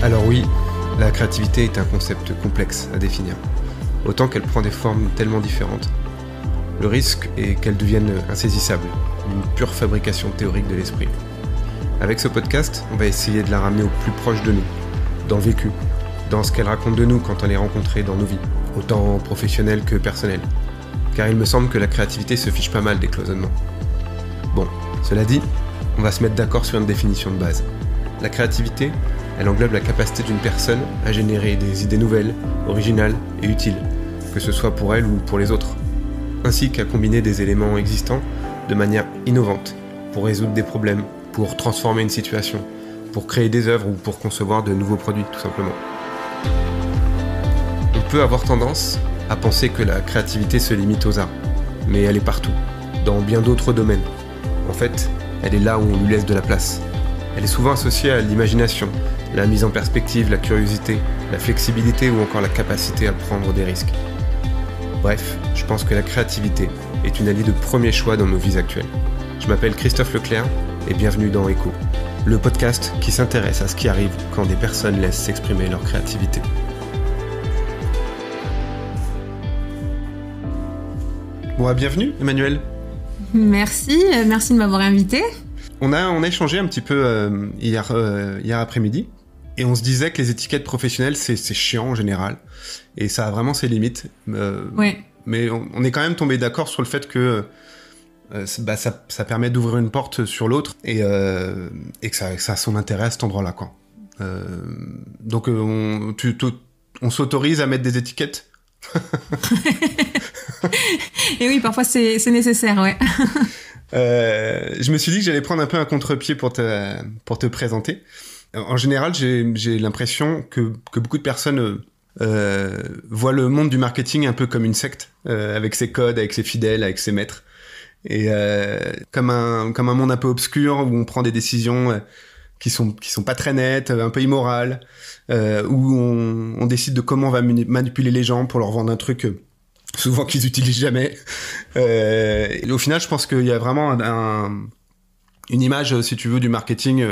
Alors oui, la créativité est un concept complexe à définir, autant qu'elle prend des formes tellement différentes. Le risque est qu'elle devienne insaisissable, une pure fabrication théorique de l'esprit. Avec ce podcast, on va essayer de la ramener au plus proche de nous, dans le vécu, dans ce qu'elle raconte de nous quand on les rencontre dans nos vies, autant professionnelles que personnelles. Car il me semble que la créativité se fiche pas mal des cloisonnements. Bon, cela dit, on va se mettre d'accord sur une définition de base. La créativité, elle englobe la capacité d'une personne à générer des idées nouvelles, originales et utiles, que ce soit pour elle ou pour les autres, ainsi qu'à combiner des éléments existants de manière innovante, pour résoudre des problèmes, pour transformer une situation, pour créer des œuvres ou pour concevoir de nouveaux produits, tout simplement. On peut avoir tendance à penser que la créativité se limite aux arts, mais elle est partout, dans bien d'autres domaines. En fait, elle est là où on lui laisse de la place. Elle est souvent associée à l'imagination, la mise en perspective, la curiosité, la flexibilité ou encore la capacité à prendre des risques. Bref, je pense que la créativité est une alliée de premier choix dans nos vies actuelles. Je m'appelle Christophe Leclerc et bienvenue dans Echo, le podcast qui s'intéresse à ce qui arrive quand des personnes laissent s'exprimer leur créativité. Bon, bienvenue Emmanuel. Merci de m'avoir invité. On a échangé un petit peu hier après-midi et on se disait que les étiquettes professionnelles c'est chiant en général et ça a vraiment ses limites. Ouais. Mais on est quand même tombé d'accord sur le fait que ça permet d'ouvrir une porte sur l'autre et que ça a son intérêt à cet endroit-là, quoi. Donc on s'autorise à mettre des étiquettes. Et oui, parfois c'est nécessaire, ouais. Je me suis dit que j'allais prendre un peu un contre-pied pour te présenter. En général, j'ai l'impression que beaucoup de personnes voient le monde du marketing un peu comme une secte, avec ses codes, avec ses fidèles, avec ses maîtres, et comme un monde un peu obscur où on prend des décisions qui sont pas très nettes, un peu immorales, où on décide de comment on va manipuler les gens pour leur vendre un truc souvent qu'ils utilisent jamais. Et au final, je pense qu'il y a vraiment une image, si tu veux, du marketing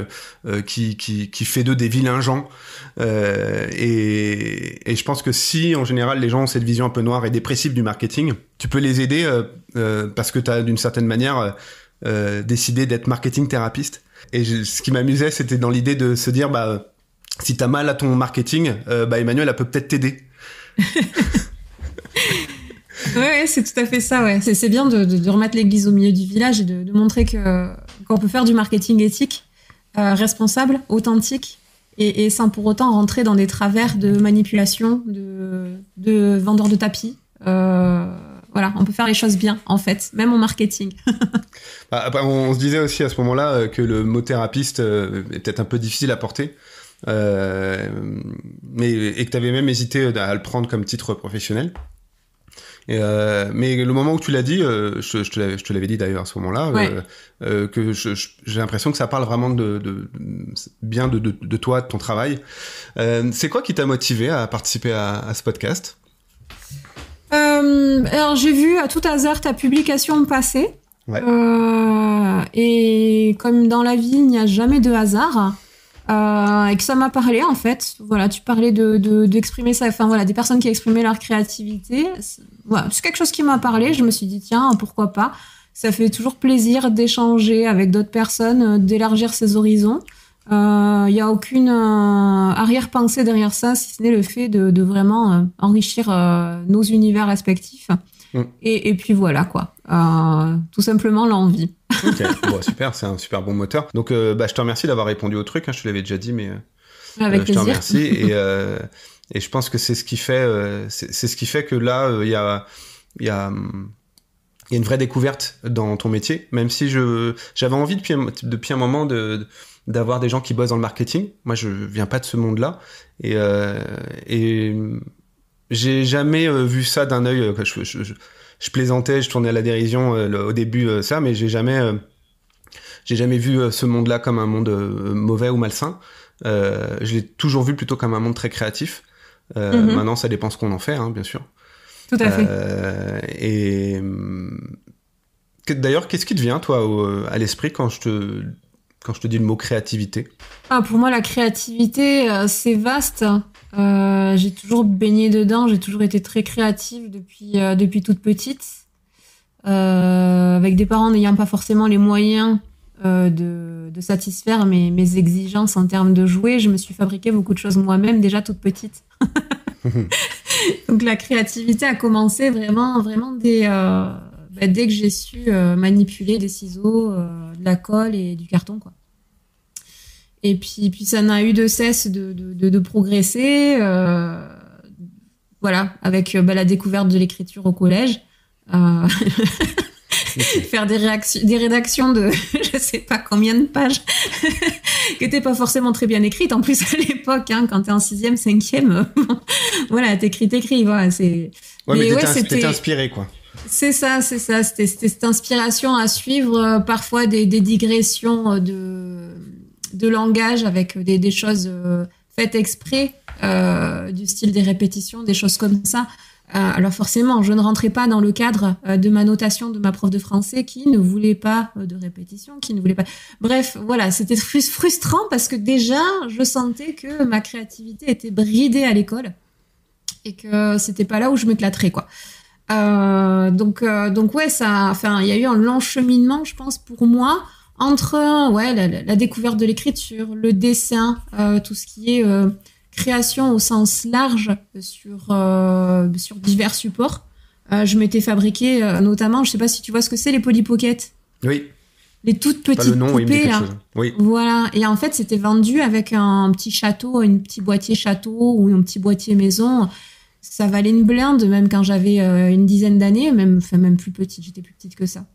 qui fait d'eux des vilains gens. Et je pense que si, en général, les gens ont cette vision un peu noire et dépressive du marketing, tu peux les aider parce que tu as, d'une certaine manière, décidé d'être marketing thérapeute. Et ce qui m'amusait, c'était dans l'idée de se dire, si t'as mal à ton marketing, Emmanuel, elle peut peut-être t'aider. Ouais, c'est tout à fait ça, ouais. C'est bien de remettre l'église au milieu du village et de montrer qu'on peut faire du marketing éthique, responsable, authentique, et sans pour autant rentrer dans des travers de manipulation, de vendeurs de tapis. Voilà, on peut faire les choses bien, en fait, même en marketing. On se disait aussi à ce moment-là que le mot thérapeute est peut-être un peu difficile à porter, et que tu avais même hésité à le prendre comme titre professionnel. Mais le moment où tu l'as dit, je te l'avais dit d'ailleurs à ce moment-là, ouais. Que j'ai l'impression que ça parle vraiment bien de toi, de ton travail. C'est quoi qui t'a motivé à participer à ce podcast ? Alors j'ai vu à tout hasard ta publication passer. Ouais. Et comme dans la vie, il n'y a jamais de hasard. Et que ça m'a parlé en fait. Voilà, tu parlais d'exprimer ça, enfin voilà, des personnes qui exprimaient leur créativité. Voilà, c'est quelque chose qui m'a parlé. Je me suis dit tiens, pourquoi pas. Ça fait toujours plaisir d'échanger avec d'autres personnes, d'élargir ses horizons. Il y a aucune arrière-pensée derrière ça, si ce n'est le fait de vraiment enrichir nos univers respectifs. Et puis voilà quoi. Tout simplement l'envie. Ok, bon, super, c'est un super bon moteur. Donc, je te remercie d'avoir répondu au truc. Je te l'avais déjà dit, mais avec plaisir. Je te remercie. Et je pense que c'est ce qui fait, c'est ce qui fait que là, il y a une vraie découverte dans ton métier. Même si j'avais envie depuis un moment d'avoir des gens qui bossent dans le marketing. Moi, je viens pas de ce monde-là, et j'ai jamais vu ça d'un œil. Je plaisantais, je tournais à la dérision au début, mais j'ai jamais vu ce monde-là comme un monde mauvais ou malsain. Je l'ai toujours vu plutôt comme un monde très créatif. Maintenant, ça dépend ce qu'on en fait, hein, bien sûr. Tout à fait. Et d'ailleurs, qu'est-ce qui te vient, toi, à l'esprit quand je quand je te dis le mot créativité? Pour moi, la créativité, c'est vaste. J'ai toujours baigné dedans, j'ai toujours été très créative depuis toute petite. Avec des parents n'ayant pas forcément les moyens de satisfaire mes exigences en termes de jouets, je me suis fabriqué beaucoup de choses moi-même déjà toute petite. Donc la créativité a commencé vraiment dès que j'ai su manipuler des ciseaux, de la colle et du carton, quoi. Et puis ça n'a eu de cesse de progresser, voilà, avec la découverte de l'écriture au collège. Faire des rédactions de je sais pas combien de pages qui étaient pas forcément très bien écrites en plus à l'époque, hein, quand t'es en 6e, 5e, voilà, t'écris, voilà, c'est... mais t'étais inspiré, quoi. C'est ça, c'était cette inspiration à suivre, parfois des digressions de langage avec des choses faites exprès, du style des répétitions, des choses comme ça. Alors forcément, je ne rentrais pas dans le cadre de ma notation de ma prof de français qui ne voulait pas de répétition, qui ne voulait pas... Bref, voilà, c'était frustrant parce que déjà, je sentais que ma créativité était bridée à l'école et que c'était pas là où je m'éclaterais, quoi. Donc ouais, il y a eu un long cheminement, je pense, pour moi, entre la découverte de l'écriture, le dessin, tout ce qui est... création au sens large sur divers supports. Je m'étais fabriqué notamment, je sais pas si tu vois ce que c'est, les Polly Pocket. Oui. Les toutes petites poupées là. Oui. Voilà. Et en fait, c'était vendu avec un petit château, un petit boîtier château ou un petit boîtier maison. Ça valait une blinde, même quand j'avais une dizaine d'années, même plus petite. J'étais plus petite que ça.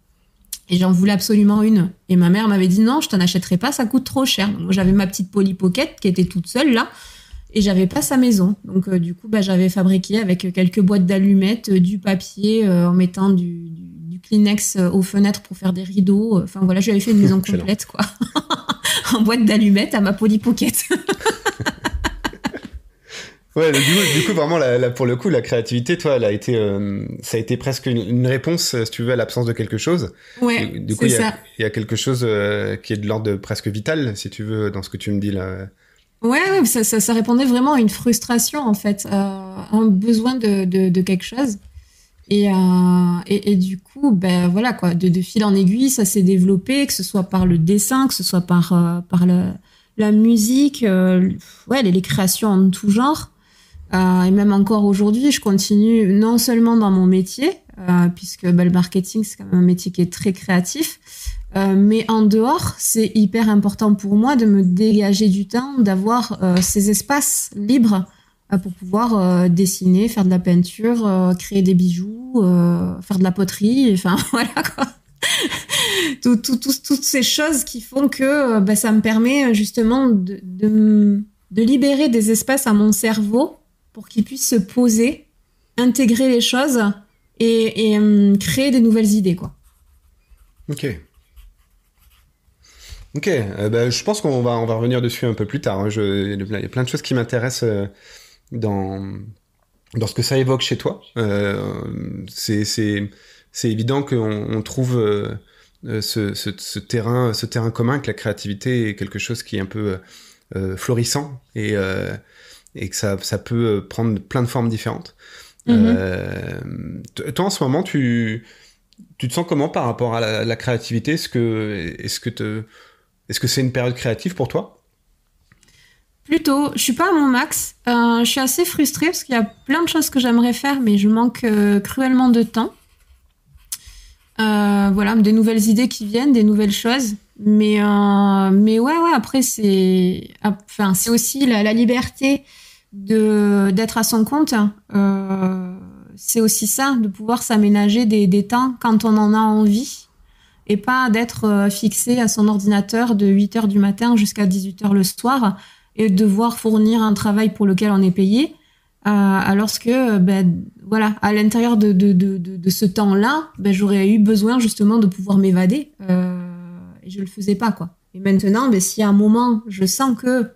Et j'en voulais absolument une. Et ma mère m'avait dit non, je t'en achèterai pas, ça coûte trop cher. Donc, moi, j'avais ma petite Polly Pocket qui était toute seule là. Et j'avais pas sa maison. Donc, du coup, j'avais fabriqué avec quelques boîtes d'allumettes, du papier, en mettant du Kleenex aux fenêtres pour faire des rideaux. Enfin, voilà, j'avais fait une maison complète, quoi. En boîte d'allumettes à ma Polly Pocket. Ouais, du coup, vraiment, pour le coup, la créativité, toi, elle a été, ça a été presque une réponse, si tu veux, à l'absence de quelque chose. Ouais, du coup, il y a quelque chose qui est de l'ordre de presque vital, si tu veux, dans ce que tu me dis là. Ouais, ça répondait vraiment à une frustration, en fait, à un besoin de quelque chose. Et du coup, voilà, quoi, de fil en aiguille, ça s'est développé, que ce soit par le dessin, que ce soit par la musique, les créations en tout genre. Et même encore aujourd'hui, je continue non seulement dans mon métier, puisque le marketing, c'est quand même un métier qui est très créatif, mais en dehors, c'est hyper important pour moi de me dégager du temps, d'avoir ces espaces libres pour pouvoir dessiner, faire de la peinture, créer des bijoux, faire de la poterie, enfin voilà, quoi. Toutes ces choses qui font que ça me permet justement de libérer des espaces à mon cerveau pour qu'il puisse se poser, intégrer les choses et créer des nouvelles idées, quoi. Ok, je pense qu'on va revenir dessus un peu plus tard. Hein. Il y a plein de choses qui m'intéressent dans ce que ça évoque chez toi. C'est évident qu'on trouve ce terrain commun, que la créativité est quelque chose qui est un peu florissant et que ça peut prendre plein de formes différentes. Toi, en ce moment, tu te sens comment par rapport à la créativité ? Est-ce que c'est une période créative pour toi ? Plutôt, je suis pas à mon max. Je suis assez frustrée parce qu'il y a plein de choses que j'aimerais faire, mais je manque cruellement de temps. Voilà, des nouvelles idées qui viennent, des nouvelles choses. Mais ouais, après, c'est aussi la liberté d'être à son compte. C'est aussi ça, de pouvoir s'aménager des temps quand on en a envie et pas d'être fixé à son ordinateur de 8h du matin jusqu'à 18h le soir et devoir fournir un travail pour lequel on est payé. Alors que, voilà, à l'intérieur de ce temps-là, j'aurais eu besoin justement de pouvoir m'évader et je le faisais pas, quoi. Et maintenant, si à un moment je sens que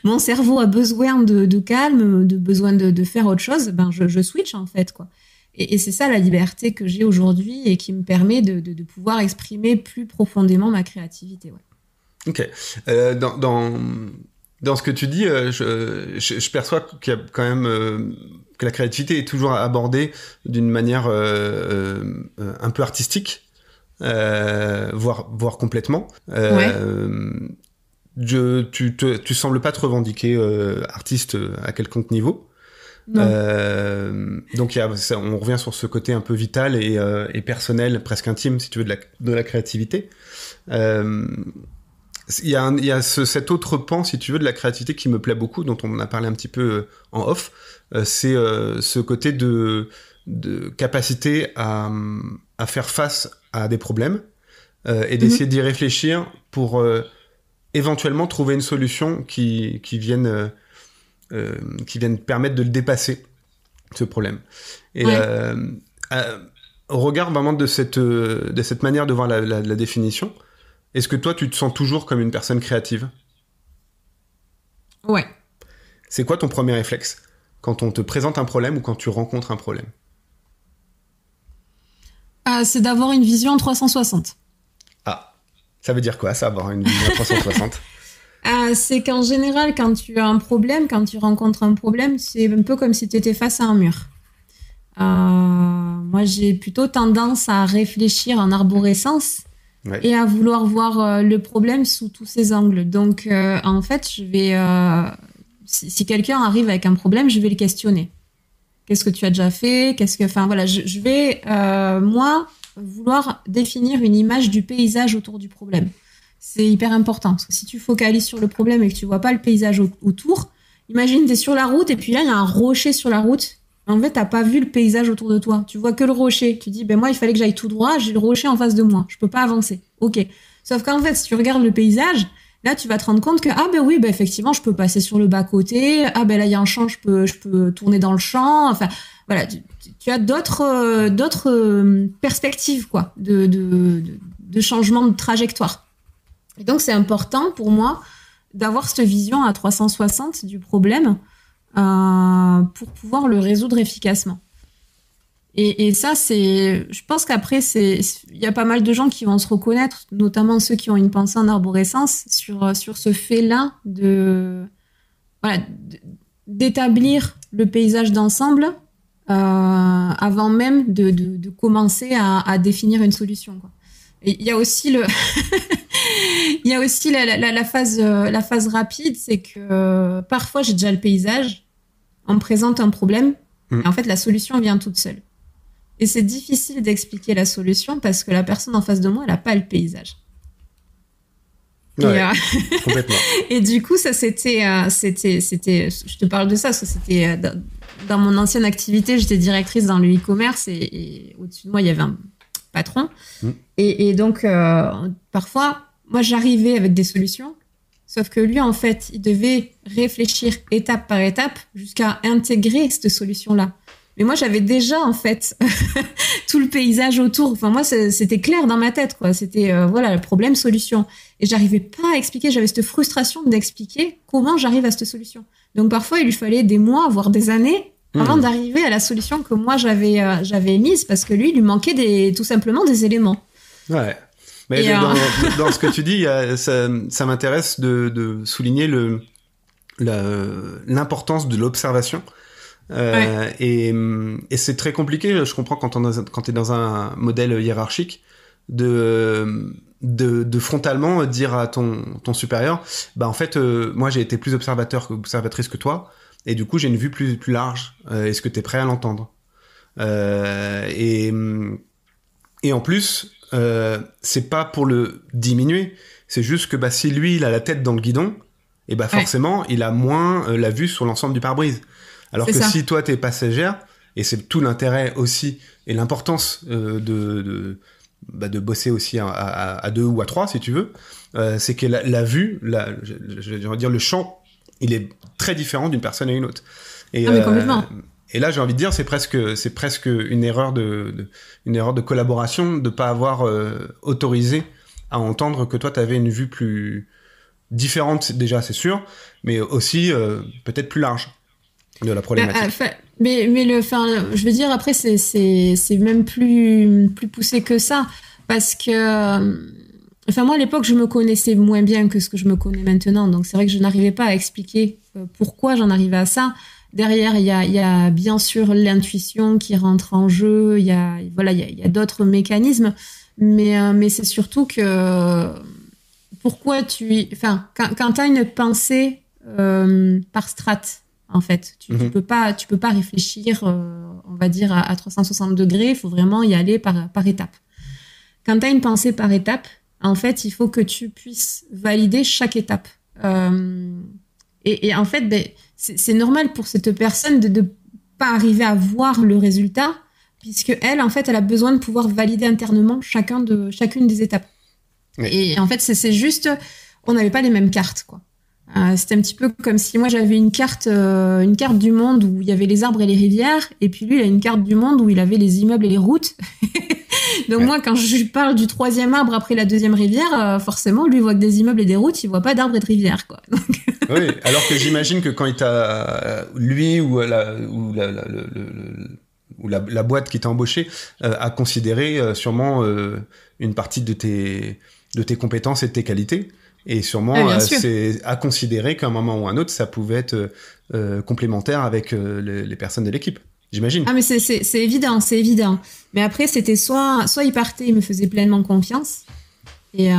mon cerveau a besoin de calme, besoin de faire autre chose, je switch en fait, quoi. Et c'est ça la liberté que j'ai aujourd'hui et qui me permet de pouvoir exprimer plus profondément ma créativité, ouais. Ok. Dans ce que tu dis, je perçois qu'il y a quand même que la créativité est toujours abordée d'une manière un peu artistique, voire complètement. Tu sembles pas te revendiquer artiste à quelconque niveau. Donc on revient sur ce côté un peu vital et personnel, presque intime, si tu veux, de la créativité. Il y a cet autre pan, si tu veux, de la créativité qui me plaît beaucoup, dont on a parlé un petit peu en off. C'est ce côté de capacité à faire face à des problèmes et d'essayer d'y réfléchir pour éventuellement trouver une solution qui vienne permettre de le dépasser, ce problème. Et au regard vraiment de cette manière de voir la définition, est-ce que toi, tu te sens toujours comme une personne créative ? Ouais. C'est quoi ton premier réflexe quand on te présente un problème ou quand tu rencontres un problème ? C'est d'avoir une vision 360. Ah, ça veut dire quoi, ça, avoir une vision 360 ? C'est qu'en général, quand tu as un problème, quand tu rencontres un problème, c'est un peu comme si tu étais face à un mur. Moi, j'ai plutôt tendance à réfléchir en arborescence. Ouais. Et à vouloir voir le problème sous tous ses angles. Donc, en fait, je vais... si quelqu'un arrive avec un problème, je vais le questionner. Qu'est-ce que tu as déjà fait ? Enfin, voilà, je vais, moi, vouloir définir une image du paysage autour du problème. C'est hyper important. Parce que si tu focalises sur le problème et que tu vois pas le paysage autour, imagine, t'es sur la route et puis là, il y a un rocher sur la route. En fait, t'as pas vu le paysage autour de toi. Tu vois que le rocher. Tu dis, moi, il fallait que j'aille tout droit. J'ai le rocher en face de moi. Je peux pas avancer. Ok. Sauf qu'en fait, si tu regardes le paysage, là, tu vas te rendre compte que, effectivement, je peux passer sur le bas-côté. Là, il y a un champ, je peux tourner dans le champ. Enfin, voilà. Tu as d'autres perspectives, quoi, de changement de trajectoire. Et donc, c'est important pour moi d'avoir cette vision à 360 du problème, pour pouvoir le résoudre efficacement. Et ça, je pense qu'après, il y a pas mal de gens qui vont se reconnaître, notamment ceux qui ont une pensée en arborescence, sur ce fait-là d'établir le paysage d'ensemble avant même de commencer à définir une solution, quoi. Et il y a aussi la phase rapide, c'est que parfois j'ai déjà le paysage, on me présente un problème, et en fait la solution vient toute seule. Et c'est difficile d'expliquer la solution parce que la personne en face de moi, elle n'a pas le paysage. Ouais, complètement. Et du coup, ça c'était, je te parle de ça, parce que c'était dans mon ancienne activité, j'étais directrice dans le e-commerce et au-dessus de moi il y avait un patron. Et donc parfois, moi j'arrivais avec des solutions. Sauf que lui, en fait, il devait réfléchir étape par étape jusqu'à intégrer cette solution-là. Mais moi, j'avais déjà, en fait, tout le paysage autour. Enfin, moi, c'était clair dans ma tête, quoi. C'était, le problème, solution. Et j'arrivais pas à expliquer. J'avais cette frustration d'expliquer comment j'arrive à cette solution. Donc, parfois, il lui fallait des mois, voire des années avant d'arriver à la solution que moi, j'avais mise parce que lui, il lui manquait tout simplement des éléments. Ouais. Mais dans ce que tu dis, ça m'intéresse de souligner l'importance de l'observation. Et c'est très compliqué, je comprends, quand t'es dans un modèle hiérarchique, de frontalement dire à ton supérieur, en fait, moi j'ai été plus observatrice que toi, et du coup j'ai une vue plus large. Est-ce que t'es prêt à l'entendre ? Et en plus, c'est pas pour le diminuer, c'est juste que si lui il a la tête dans le guidon, et forcément il a moins la vue sur l'ensemble du pare-brise. Alors que si toi t'es passagère, et c'est tout l'intérêt aussi et l'importance de bosser aussi à deux ou à trois si tu veux, c'est que la vue, je vais dire le champ, il est très différent d'une personne à une autre. Et, mais complètement. Et là, j'ai envie de dire, c'est presque une erreur de collaboration de pas avoir autorisé à entendre que toi, t'avais une vue plus différente, déjà, c'est sûr, mais aussi peut-être plus large de la problématique. Mais je veux dire, après, c'est même plus poussé que ça, parce que Enfin, moi, à l'époque, je me connaissais moins bien que ce que je me connais maintenant. Donc, c'est vrai que je n'arrivais pas à expliquer pourquoi j'en arrivais à ça. Derrière, il y a bien sûr l'intuition qui rentre en jeu. Il y a d'autres mécanismes. Mais c'est surtout que pourquoi quand tu as une pensée par strate, en fait, tu peux pas réfléchir, on va dire, à 360 degrés. Il faut vraiment y aller par étapes. Quand tu as une pensée par étape, en fait, il faut que tu puisses valider chaque étape. Et en fait, c'est normal pour cette personne de pas arriver à voir le résultat, puisque elle, en fait, elle a besoin de pouvoir valider internement chacune des étapes. Oui. Et en fait, c'est juste, on n'avait pas les mêmes cartes, quoi. C'était un petit peu comme si moi j'avais une carte du monde où il y avait les arbres et les rivières, et puis lui il a une carte du monde où il avait les immeubles et les routes. Donc moi, quand je parle du 3e arbre après la 2e rivière, forcément lui il voit que des immeubles et des routes, il voit pas d'arbres et de rivières, quoi. Donc... Oui, alors que j'imagine que quand il t'a lui ou la boîte qui t'a embauché a considéré sûrement une partie de tes compétences et de tes qualités. Et sûrement, c'est à considérer qu'à un moment ou un autre, ça pouvait être complémentaire avec les personnes de l'équipe. J'imagine. Ah, mais c'est évident, c'est évident. Mais après, c'était soit il partait, il me faisait pleinement confiance. Et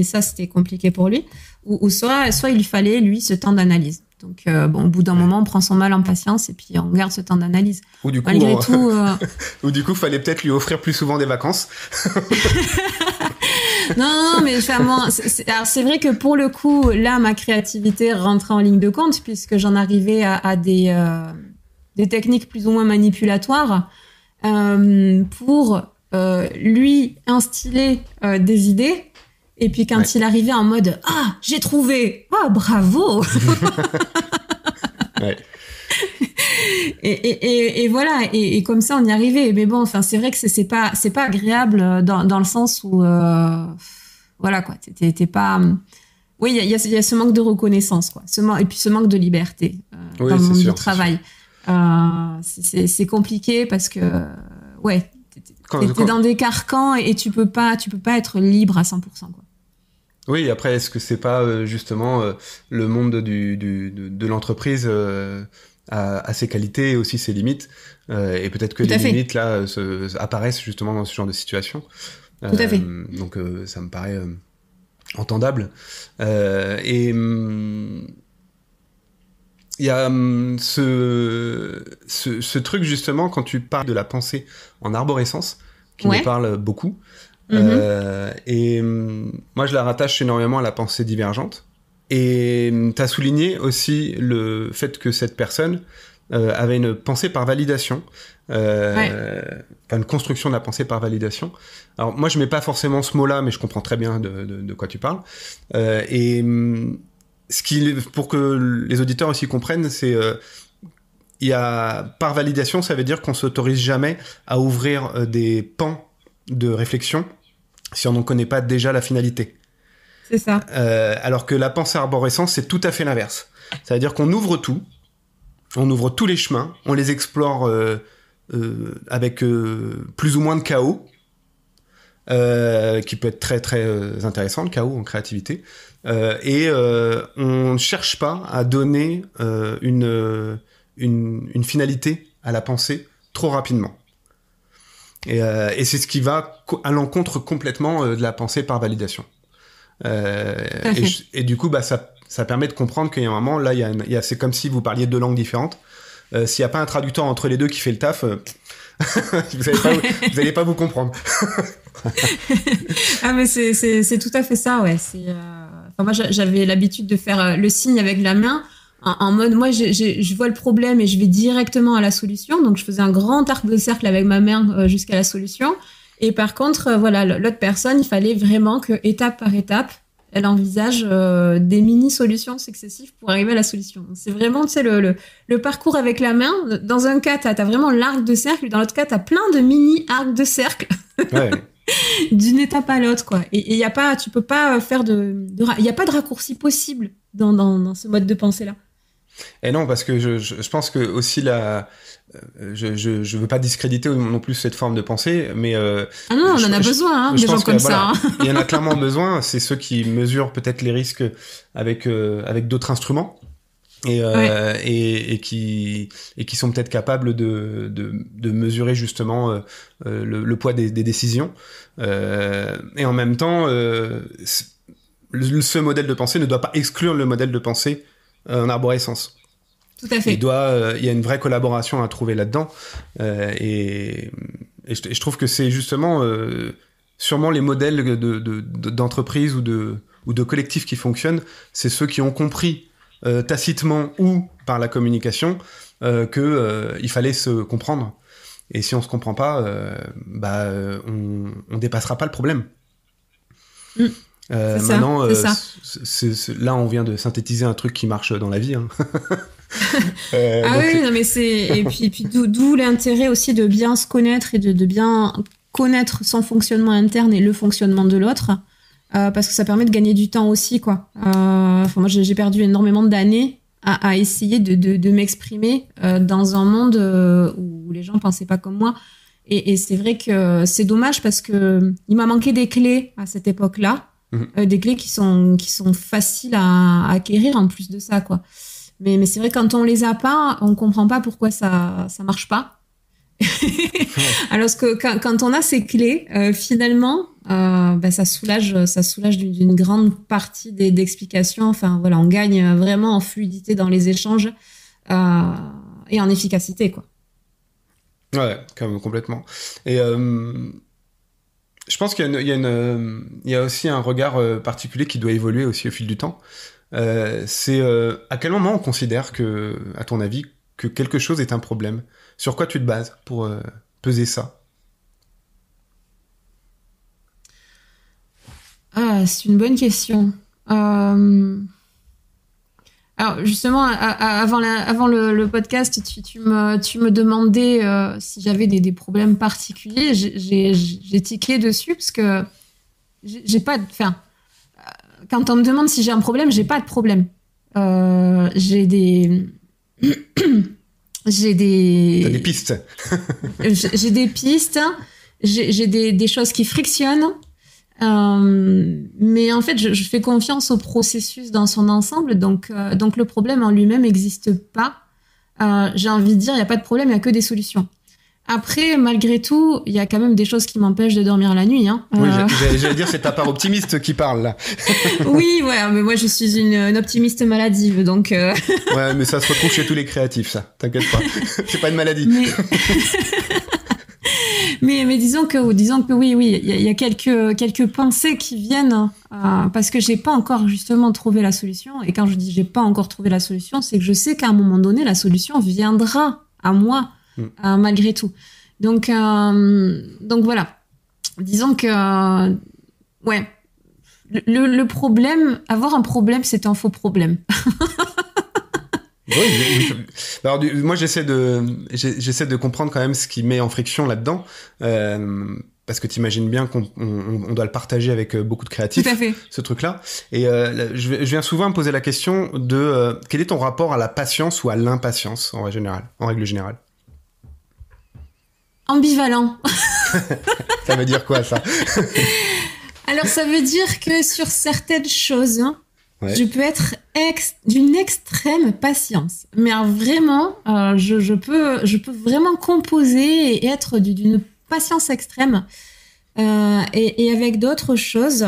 ça, c'était compliqué pour lui. Ou soit il fallait, lui, ce temps d'analyse. Donc, au bout d'un moment, on prend son mal en patience et puis on garde ce temps d'analyse. Ou du coup, il fallait peut-être lui offrir plus souvent des vacances. Non, mais moi, c'est vrai que pour le coup, là, ma créativité rentrait en ligne de compte puisque j'en arrivais à des techniques plus ou moins manipulatoires pour lui instiller des idées. Et puis quand il arrivait en mode « Ah, j'ai trouvé ! Ah, bravo !» Ouais. Et voilà, et comme ça on y arrivait. Mais bon, enfin c'est vrai que c'est pas agréable dans le sens où voilà quoi, t'es pas. Oui, il y a ce manque de reconnaissance quoi, et puis ce manque de liberté dans le monde du travail. C'est compliqué parce que ouais, t'es dans des carcans et tu peux pas être libre à 100% quoi. Oui, après, est-ce que c'est pas justement le monde de l'entreprise a ses qualités et aussi ses limites et peut-être que les limites là apparaissent justement dans ce genre de situation. Tout à fait. Donc ça me paraît entendable. Et il y a ce truc justement quand tu parles de la pensée en arborescence qui me parle beaucoup. Et moi je la rattache énormément à la pensée divergente et t'as souligné aussi le fait que cette personne avait une pensée par validation, une construction de la pensée par validation. Alors moi je mets pas forcément ce mot-là, mais je comprends très bien de quoi tu parles. Et pour que les auditeurs aussi comprennent, c'est il y a par validation, ça veut dire qu'on s'autorise jamais à ouvrir des pans de réflexion si on n'en connaît pas déjà la finalité. C'est ça. Alors que la pensée arborescence, c'est tout à fait l'inverse. Ça veut dire qu'on ouvre tout, on ouvre tous les chemins, on les explore avec plus ou moins de chaos, qui peut être très très intéressant, le chaos en créativité, et on ne cherche pas à donner une finalité à la pensée trop rapidement. Et c'est ce qui va à l'encontre complètement de la pensée par validation. Et du coup, ça permet de comprendre qu'il y a un moment, là, c'est comme si vous parliez deux langues différentes. S'il n'y a pas un traducteur entre les deux qui fait le taf, vous n'allez pas vous comprendre. Ah, mais c'est tout à fait ça, ouais. Moi, j'avais l'habitude de faire le signe avec la main. En mode, moi, je vois le problème et je vais directement à la solution. Donc, je faisais un grand arc de cercle avec ma main jusqu'à la solution. Et par contre, voilà, l'autre personne, il fallait vraiment que, étape par étape, elle envisage des mini-solutions successives pour arriver à la solution. C'est vraiment, tu sais, le parcours avec la main. Dans un cas, t'as vraiment l'arc de cercle. Dans l'autre cas, t'as plein de mini-arcs de cercle. Ouais. D'une étape à l'autre, quoi. Et y a pas, tu peux pas faire il y a pas de raccourci possible dans ce mode de pensée-là. Et non, parce que je pense que aussi je veux pas discréditer non plus cette forme de pensée, mais ah non, on en a besoin, des gens comme ça. Il y en a clairement besoin. C'est ceux qui mesurent peut-être les risques avec d'autres instruments et qui sont peut-être capables de mesurer justement le poids des décisions. Et en même temps, ce modèle de pensée ne doit pas exclure le modèle de pensée en arborescence. Tout à fait. Il y a une vraie collaboration à trouver là-dedans. Et je trouve que c'est justement sûrement les modèles d'entreprise ou de collectifs qui fonctionnent, c'est ceux qui ont compris tacitement ou par la communication qu'il fallait se comprendre. Et si on se comprend pas, on dépassera pas le problème. C'est maintenant, ça. Là, on vient de synthétiser un truc qui marche dans la vie. Hein. Oui, non, mais et puis d'où l'intérêt aussi de bien se connaître et de bien connaître son fonctionnement interne et le fonctionnement de l'autre, parce que ça permet de gagner du temps aussi, quoi. Moi, j'ai perdu énormément d'années à essayer de m'exprimer dans un monde où les gens pensaient pas comme moi. Et c'est vrai que c'est dommage parce que il m'a manqué des clés à cette époque-là. Des clés qui sont faciles à acquérir en plus de ça, quoi. Mais c'est vrai, quand on les a pas, on comprend pas pourquoi ça marche pas. Alors que quand on a ces clés, finalement, ça soulage d'une grande partie d'explications. Enfin, voilà, on gagne vraiment en fluidité dans les échanges et en efficacité, quoi. Ouais, complètement. Et je pense qu'il y a aussi un regard particulier qui doit évoluer aussi au fil du temps. C'est à quel moment on considère que, à ton avis, que quelque chose est un problème? Sur quoi tu te bases pour peser ça? C'est une bonne question. Alors justement, avant le podcast, tu me demandais si j'avais des problèmes particuliers. J'ai tiqué dessus parce que j'ai pas de... Enfin, quand on me demande si j'ai un problème, j'ai pas de problème. J'ai des... T'as des pistes. J'ai des pistes, j'ai des choses qui frictionnent. Mais en fait, je fais confiance au processus dans son ensemble, donc le problème en lui-même n'existe pas. J'ai envie de dire, il n'y a pas de problème, il n'y a que des solutions. Après, malgré tout, il y a quand même des choses qui m'empêchent de dormir la nuit. Hein. Oui, j'allais dire, c'est ta part optimiste qui parle, là. Oui, ouais, mais moi, je suis une optimiste maladive, donc... Ouais, mais ça se retrouve chez tous les créatifs, ça. T'inquiète pas. C'est pas une maladie. Mais disons que oui, il y a quelques pensées qui viennent parce que j'ai pas encore justement trouvé la solution. Et quand je dis j'ai pas encore trouvé la solution, c'est que je sais qu'à un moment donné, la solution viendra à moi malgré tout. Donc voilà. Disons que ouais, le problème, avoir un problème, c'est un faux problème. Oui, alors moi j'essaie de comprendre quand même ce qui met en friction là-dedans, parce que t'imagines bien qu'on doit le partager avec beaucoup de créatifs. Tout à fait. Ce truc-là. Et je viens souvent me poser la question de quel est ton rapport à la patience ou à l'impatience en règle générale. Ambivalent. Ça veut dire quoi ça? Alors ça veut dire que sur certaines choses, ouais. Je peux être d'une extrême patience. Mais alors vraiment, je peux vraiment composer et être d'une patience extrême. Et avec d'autres choses,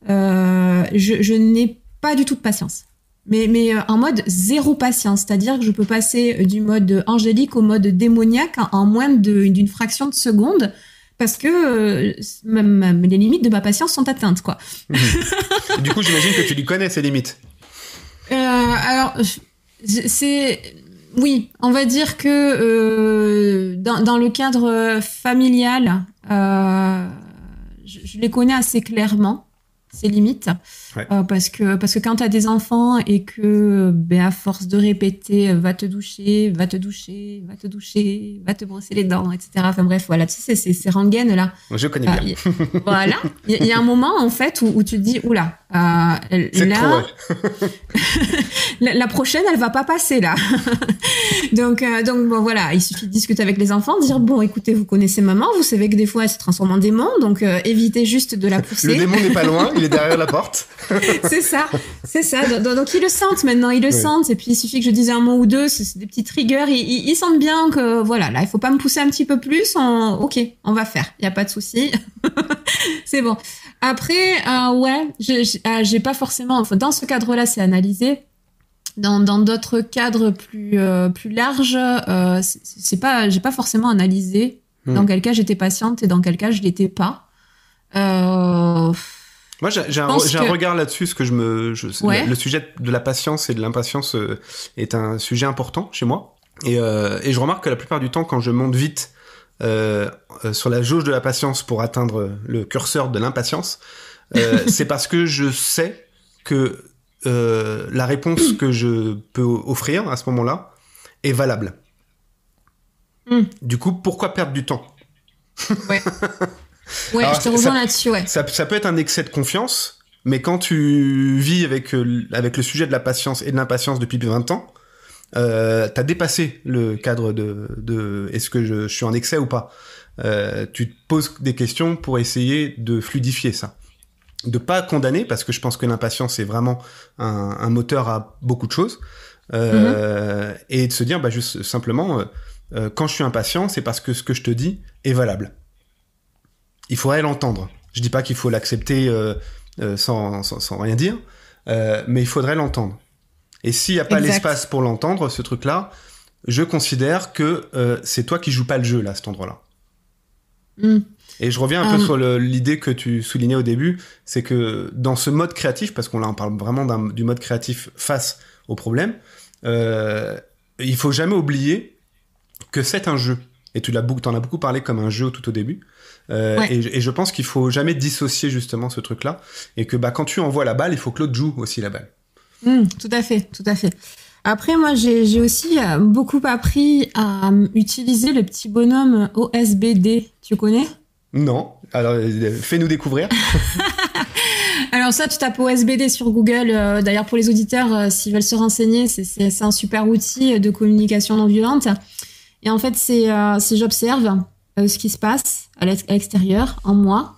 je n'ai pas du tout de patience. Mais en mode zéro patience. C'est-à-dire que je peux passer du mode angélique au mode démoniaque en moins d'une fraction de seconde. Parce que même les limites de ma patience sont atteintes, quoi. Du coup, j'imagine que tu lui connais ces limites. Alors, oui, on va dire que dans le cadre familial, je les connais assez clairement, ces limites. Ouais. Parce que quand tu as des enfants et que, à force de répéter, va te doucher, va te brosser les dents, etc. Enfin bref, voilà, tu sais, ces rengaines là. Je connais bien. Voilà, il y a un moment en fait où tu te dis, oula, C'est là, trop, la prochaine, elle va pas passer là. donc bon voilà, il suffit de discuter avec les enfants, dire bon, écoutez, vous connaissez maman, vous savez que des fois elle se transforme en démon, donc évitez juste de la pousser. Le démon n'est pas loin, il est derrière la porte. c'est ça. Donc ils le sentent maintenant, ils le sentent, et puis il suffit que je dise un mot ou deux, c'est des petits triggers, ils sentent bien que voilà, là il faut pas me pousser un petit peu plus, ok, on va faire, il y a pas de souci. C'est bon. Après, j'ai pas forcément, enfin, dans ce cadre-là, c'est analysé. Dans d'autres cadres plus larges, j'ai pas forcément analysé dans quel cas j'étais patiente et dans quel cas je l'étais pas. Moi, j'ai un regard là-dessus, parce que le sujet de la patience et de l'impatience est un sujet important chez moi. Et je remarque que la plupart du temps, quand je monte vite sur la jauge de la patience pour atteindre le curseur de l'impatience, c'est parce que je sais que la réponse que je peux offrir à ce moment-là est valable. Du coup, pourquoi perdre du temps? Ouais, alors, je te rejoins là-dessus, ouais. Ça peut être un excès de confiance, mais quand tu vis avec le sujet de la patience et de l'impatience depuis 20 ans, t'as dépassé le cadre de est-ce que je suis en excès ou pas. Tu te poses des questions pour essayer de fluidifier ça. De pas condamner, parce que je pense que l'impatience est vraiment un moteur à beaucoup de choses. Et de se dire, juste simplement, quand je suis impatient, c'est parce que ce que je te dis est valable. Il faudrait l'entendre. Je dis pas qu'il faut l'accepter sans rien dire, mais il faudrait l'entendre. Et s'il n'y a pas l'espace pour l'entendre, ce truc-là, je considère que c'est toi qui joues pas le jeu, là, à cet endroit-là. Et je reviens un peu sur l'idée que tu soulignais au début, c'est que dans ce mode créatif, parce qu'on là on parle vraiment du mode créatif face au problème, il faut jamais oublier que c'est un jeu. Et t'en as beaucoup parlé comme un jeu tout au début. Et je pense qu'il faut jamais dissocier justement ce truc-là. Et que quand tu envoies la balle, il faut que l'autre joue aussi la balle. Tout à fait. Après, moi, j'ai aussi beaucoup appris à utiliser le petit bonhomme OSBD. Tu connais ? Non. Alors, fais-nous découvrir. Alors ça, tu tapes OSBD sur Google. D'ailleurs, pour les auditeurs, s'ils veulent se renseigner, c'est un super outil de communication non violente. Et en fait, c'est j'observe ce qui se passe à l'extérieur, en moi.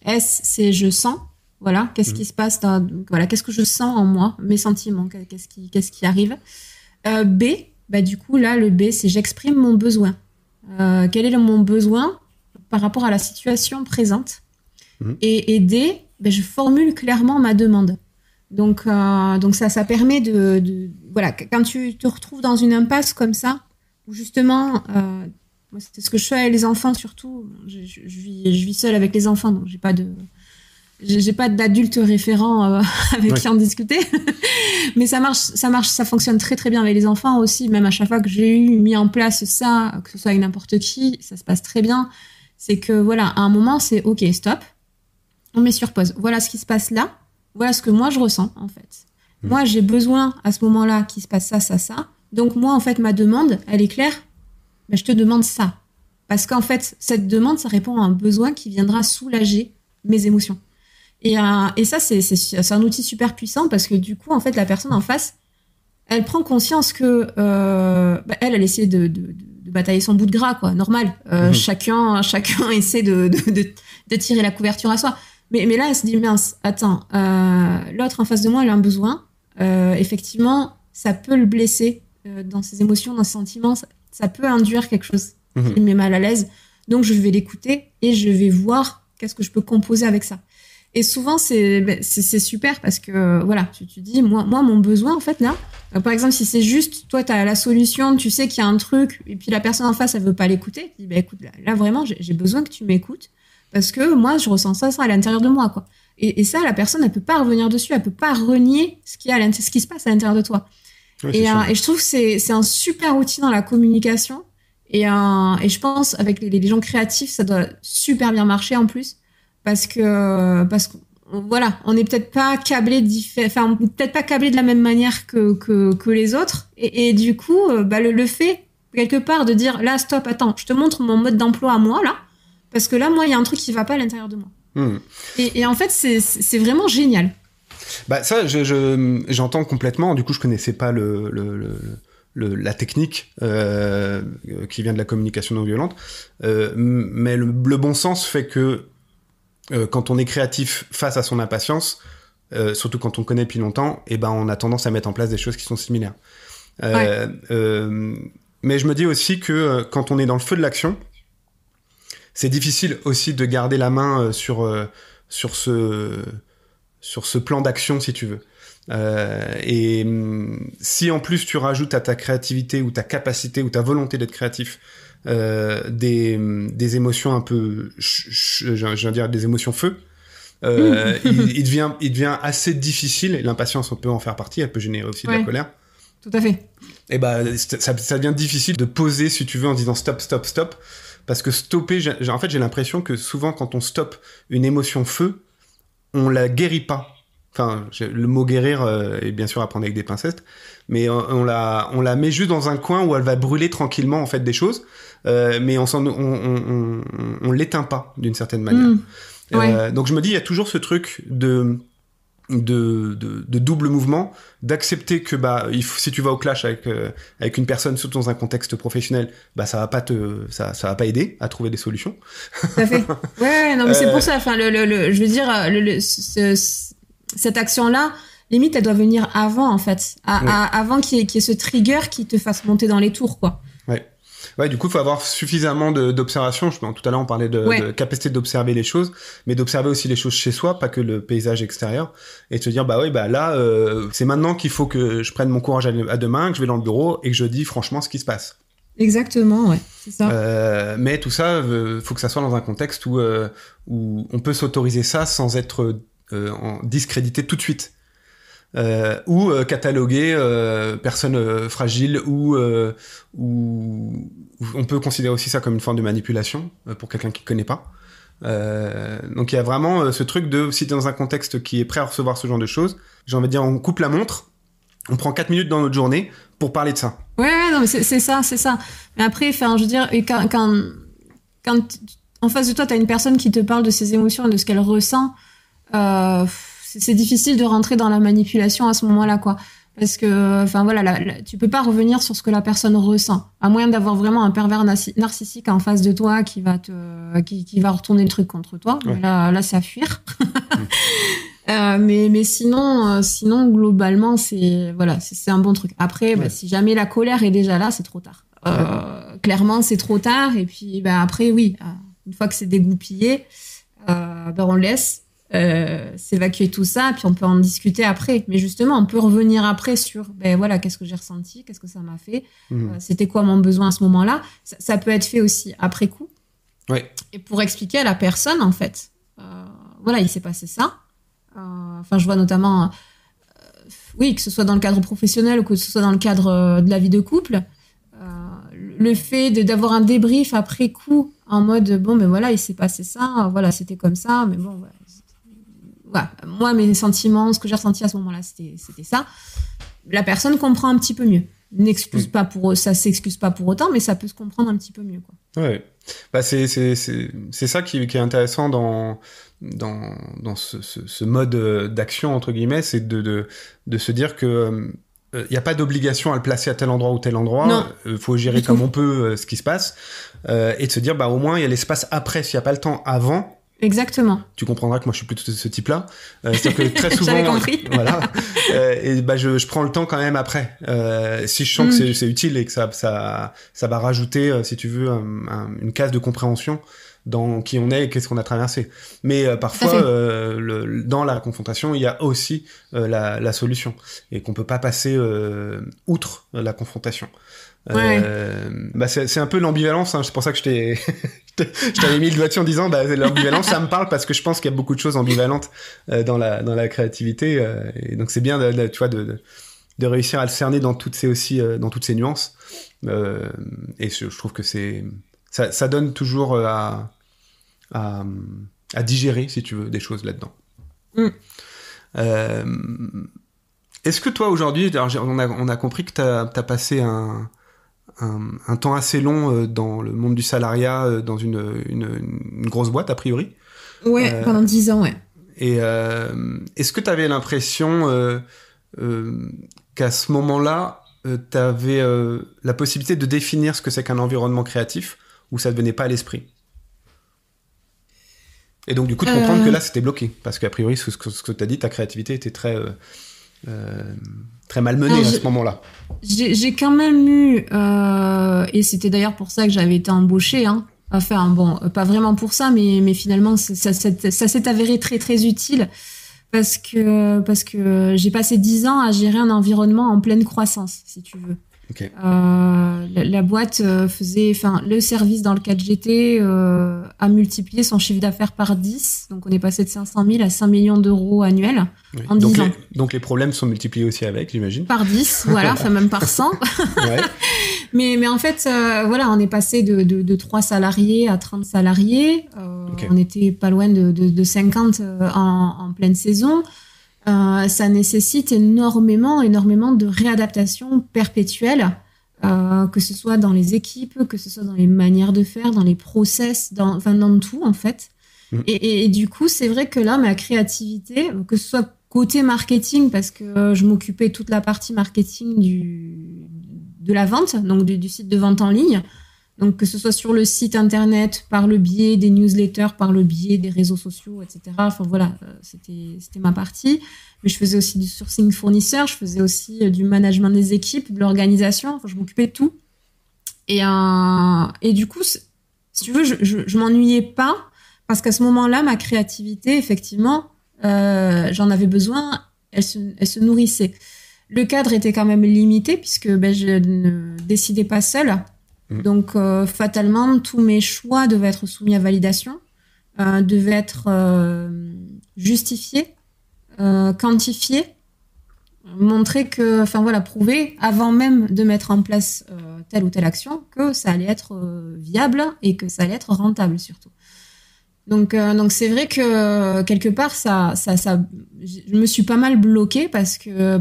S, c'est je sens. Voilà, qu'est-ce qui se passe qu'est-ce que je sens en moi, mes sentiments, qu'est-ce qui arrive. B, du coup, là, le B, c'est j'exprime mon besoin. Quel est mon besoin par rapport à la situation présente. Et D, je formule clairement ma demande. Donc ça permet de voilà, quand tu te retrouves dans une impasse comme ça, où justement, moi, c'est ce que je fais avec les enfants surtout. Je vis seule avec les enfants, donc j'ai pas d'adulte référent avec qui en discuter. Mais ça marche, ça fonctionne très très bien avec les enfants aussi. Même à chaque fois que j'ai mis en place ça, que ce soit avec n'importe qui, ça se passe très bien. C'est que voilà, à un moment, c'est OK, stop. On met sur pause. Voilà ce qui se passe là. Voilà ce que moi je ressens en fait. Moi, j'ai besoin à ce moment-là qu'il se passe ça, ça, ça. Donc moi, en fait, ma demande, elle est claire. Je te demande ça. Parce qu'en fait, cette demande, ça répond à un besoin qui viendra soulager mes émotions. Et ça, c'est un outil super puissant parce que du coup, en fait, la personne en face, elle prend conscience que elle essaie de batailler son bout de gras, quoi, normal. Chacun essaie de tirer la couverture à soi. Mais là, elle se dit, mince, attends, l'autre en face de moi, elle a un besoin. Effectivement, ça peut le blesser dans ses émotions, dans ses sentiments. Ça peut induire quelque chose qui le met mal à l'aise. Donc, je vais l'écouter et je vais voir qu'est-ce que je peux composer avec ça. Et souvent, c'est super parce que, voilà, tu dis, moi, mon besoin, en fait, là, par exemple, si c'est juste, toi, t'as la solution, tu sais qu'il y a un truc, et puis la personne en face, elle veut pas l'écouter, tu dis, écoute, là, vraiment, j'ai besoin que tu m'écoutes parce que moi, je ressens ça à l'intérieur de moi, quoi. Et ça, la personne, elle peut pas revenir dessus, elle peut pas renier ce qui se passe à l'intérieur de toi. Ouais, et je trouve que c'est un super outil dans la communication. Et je pense, avec les gens créatifs, ça doit super bien marcher en plus. Parce que voilà, on n'est peut-être pas câblé peut-être pas câblé de la même manière que les autres. Et du coup, le fait, quelque part, de dire, là, stop, attends, je te montre mon mode d'emploi à moi, là. Parce que là, moi, il y a un truc qui va pas à l'intérieur de moi. Et en fait, c'est vraiment génial. Bah ça, j'entends complètement. Du coup, je connaissais pas la technique qui vient de la communication non violente, mais le bon sens fait que quand on est créatif face à son impatience, surtout quand on connaît depuis longtemps, et ben on a tendance à mettre en place des choses qui sont similaires. Mais je me dis aussi que quand on est dans le feu de l'action, c'est difficile aussi de garder la main sur ce plan d'action, si tu veux. Et si en plus tu rajoutes à ta créativité ou ta capacité ou ta volonté d'être créatif des émotions un peu, je veux dire des émotions feu, il devient assez difficile, et l'impatience on peut en faire partie, elle peut générer aussi de la colère. Tout à fait. Et bah ça devient difficile de poser, si tu veux, en disant stop, parce que stopper, en fait j'ai l'impression que souvent quand on stoppe une émotion feu, on la guérit pas. Enfin, le mot guérir est bien sûr à prendre avec des pincettes, mais on la met juste dans un coin où elle va brûler tranquillement en fait des choses, mais on l'éteint pas d'une certaine manière. Donc je me dis, il y a toujours ce truc de double mouvement, d'accepter que si tu vas au clash avec une personne, surtout dans un contexte professionnel, ça va pas aider à trouver des solutions. Tout à fait. Ouais, non mais c'est pour ça. Enfin, je veux dire, cette action-là, limite, elle doit venir avant en fait, avant qu'il y ait ce trigger qui te fasse monter dans les tours, quoi. Ouais, du coup, il faut avoir suffisamment d'observation. Tout à l'heure, on parlait de capacité d'observer les choses, mais d'observer aussi les choses chez soi, pas que le paysage extérieur, et de se dire, là, c'est maintenant qu'il faut que je prenne mon courage à deux mains, que je vais dans le bureau et que je dis franchement ce qui se passe. Exactement, ouais, c'est ça. Mais tout ça, faut que ça soit dans un contexte où on peut s'autoriser ça sans être discrédité tout de suite. Ou cataloguer personnes fragiles, ou on peut considérer aussi ça comme une forme de manipulation pour quelqu'un qui connaît pas. Donc il y a vraiment ce truc de, si t'es dans un contexte qui est prêt à recevoir ce genre de choses, j'ai envie de dire, on coupe la montre, on prend 4 minutes dans notre journée pour parler de ça. Ouais, non mais c'est ça. Mais après, enfin, je veux dire, quand en face de toi t'as une personne qui te parle de ses émotions et de ce qu'elle ressent, c'est difficile de rentrer dans la manipulation à ce moment-là, quoi. Parce que, enfin voilà, tu peux pas revenir sur ce que la personne ressent, à moins d'avoir vraiment un pervers narcissique en face de toi qui va retourner le truc contre toi. Ouais. Là, c'est à fuir. Mais sinon, globalement, c'est un bon truc. Après, si jamais la colère est déjà là, c'est trop tard. Clairement, c'est trop tard. Et puis, après, oui, une fois que c'est dégoupillé, on laisse. S'évacuer tout ça, puis on peut en discuter après. Mais justement, on peut revenir après sur qu'est-ce que j'ai ressenti, qu'est-ce que ça m'a fait, c'était quoi mon besoin à ce moment-là. Ça peut être fait aussi après coup. Ouais. Et pour expliquer à la personne, en fait, il s'est passé ça. Je vois notamment, que ce soit dans le cadre professionnel ou que ce soit dans le cadre de la vie de couple, le fait d'avoir un débrief après coup en mode il s'est passé ça, c'était comme ça, mais bon, moi, mes sentiments, ce que j'ai ressenti à ce moment-là, c'était ça. La personne comprend un petit peu mieux. Ça s'excuse pas pour autant, mais ça peut se comprendre un petit peu mieux, quoi. Ouais. C'est ça qui est intéressant dans ce mode d'action, entre guillemets, c'est de se dire que y a pas d'obligation à le placer à tel endroit ou tel endroit. Faut gérer comme on peut ce qui se passe, et de se dire au moins il y a l'espace après. S'il y a pas le temps avant. Exactement. Tu comprendras que moi je suis plutôt de ce type-là. C'est-à-dire que très souvent, j'avais compris. Voilà. Et je prends le temps quand même après. Si je sens que c'est utile et que ça va rajouter, si tu veux, une case de compréhension dans qui on est et qu'est-ce qu'on a traversé. Mais parfois, dans la confrontation, il y a aussi la solution et qu'on peut pas passer outre la confrontation. C'est un peu l'ambivalence, hein. C'est pour ça que je t'avais mis le doigt dessus en disant l'ambivalence ça me parle parce que je pense qu'il y a beaucoup de choses ambivalentes dans la créativité, et donc c'est bien de réussir à le cerner dans toutes ces nuances, et je trouve que ça donne toujours à digérer, si tu veux, des choses là-dedans. Est-ce que toi aujourd'hui, on a compris que t'as passé un temps assez long dans le monde du salariat, dans une grosse boîte a priori. Ouais, pendant 10 ans, ouais. Et est-ce que tu avais l'impression qu'à ce moment-là, tu avais la possibilité de définir ce que c'est qu'un environnement créatif ou ça ne venait pas à l'esprit? Et donc, du coup, de comprendre que là, c'était bloqué. Parce qu'a priori, ce que tu as dit, ta créativité était très malmenée à ce moment-là. J'ai quand même eu... et c'était d'ailleurs pour ça que j'avais été embauchée. Hein. Enfin, bon, pas vraiment pour ça, mais finalement, ça s'est avéré très, très utile. Parce que j'ai passé 10 ans à gérer un environnement en pleine croissance, si tu veux. Okay. La boîte faisait, le service dans lequel j'étais a multiplié son chiffre d'affaires par 10. Donc, on est passé de 500 000 à 5 millions d'euros annuels en 10 ans. Donc, les problèmes sont multipliés aussi avec, j'imagine. Par 10, voilà, même par 100. Ouais. mais en fait, on est passé de 3 salariés à 30 salariés. Okay. On était pas loin de 50 en pleine saison. Ça nécessite énormément de réadaptation perpétuelle, que ce soit dans les équipes, que ce soit dans les manières de faire, dans les process, dans tout en fait. Et du coup, c'est vrai que là, ma créativité, que ce soit côté marketing, parce que je m'occupais toute la partie marketing de la vente, donc du site de vente en ligne. Donc, que ce soit sur le site internet, par le biais des newsletters, par le biais des réseaux sociaux, etc. Enfin, voilà, c'était ma partie. Mais je faisais aussi du sourcing fournisseur, je faisais aussi du management des équipes, de l'organisation. Enfin, je m'occupais de tout. Et du coup, si tu veux, je m'ennuyais pas parce qu'à ce moment-là, ma créativité, effectivement, j'en avais besoin, elle se nourrissait. Le cadre était quand même limité puisque je ne décidais pas seule. Donc, fatalement, tous mes choix devaient être soumis à validation, devaient être justifiés, quantifiés, montrer que, prouver avant même de mettre en place telle ou telle action que ça allait être viable et que ça allait être rentable surtout. Donc c'est vrai que quelque part je me suis pas mal bloquée parce que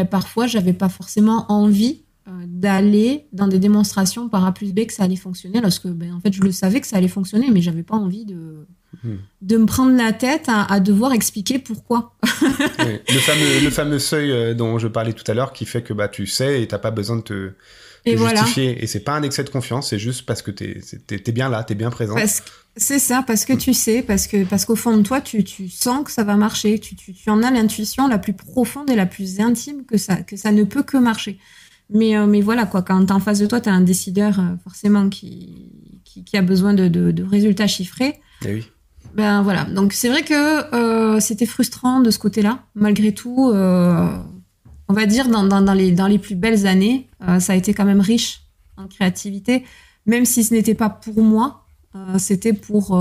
parfois j'avais pas forcément envie d'aller dans des démonstrations par A plus B que ça allait fonctionner, parce que en fait je le savais que ça allait fonctionner, mais j'avais pas envie de me prendre la tête à devoir expliquer pourquoi. Oui, le fameux seuil dont je parlais tout à l'heure, qui fait que tu sais et t'as pas besoin de te justifier. Voilà. Et c'est pas un excès de confiance, c'est juste parce que t'es bien là, t'es bien présent. C'est ça, parce que tu sais, parce qu'au fond de toi, tu sens que ça va marcher, tu en as l'intuition la plus profonde et la plus intime que ça ne peut que marcher. Mais voilà, quoi, quand t'es en face de toi, t'as un décideur forcément qui a besoin de résultats chiffrés. Et oui. Voilà. Donc c'est vrai que c'était frustrant de ce côté-là. Malgré tout, on va dire dans les plus belles années, ça a été quand même riche en créativité, même si ce n'était pas pour moi, c'était pour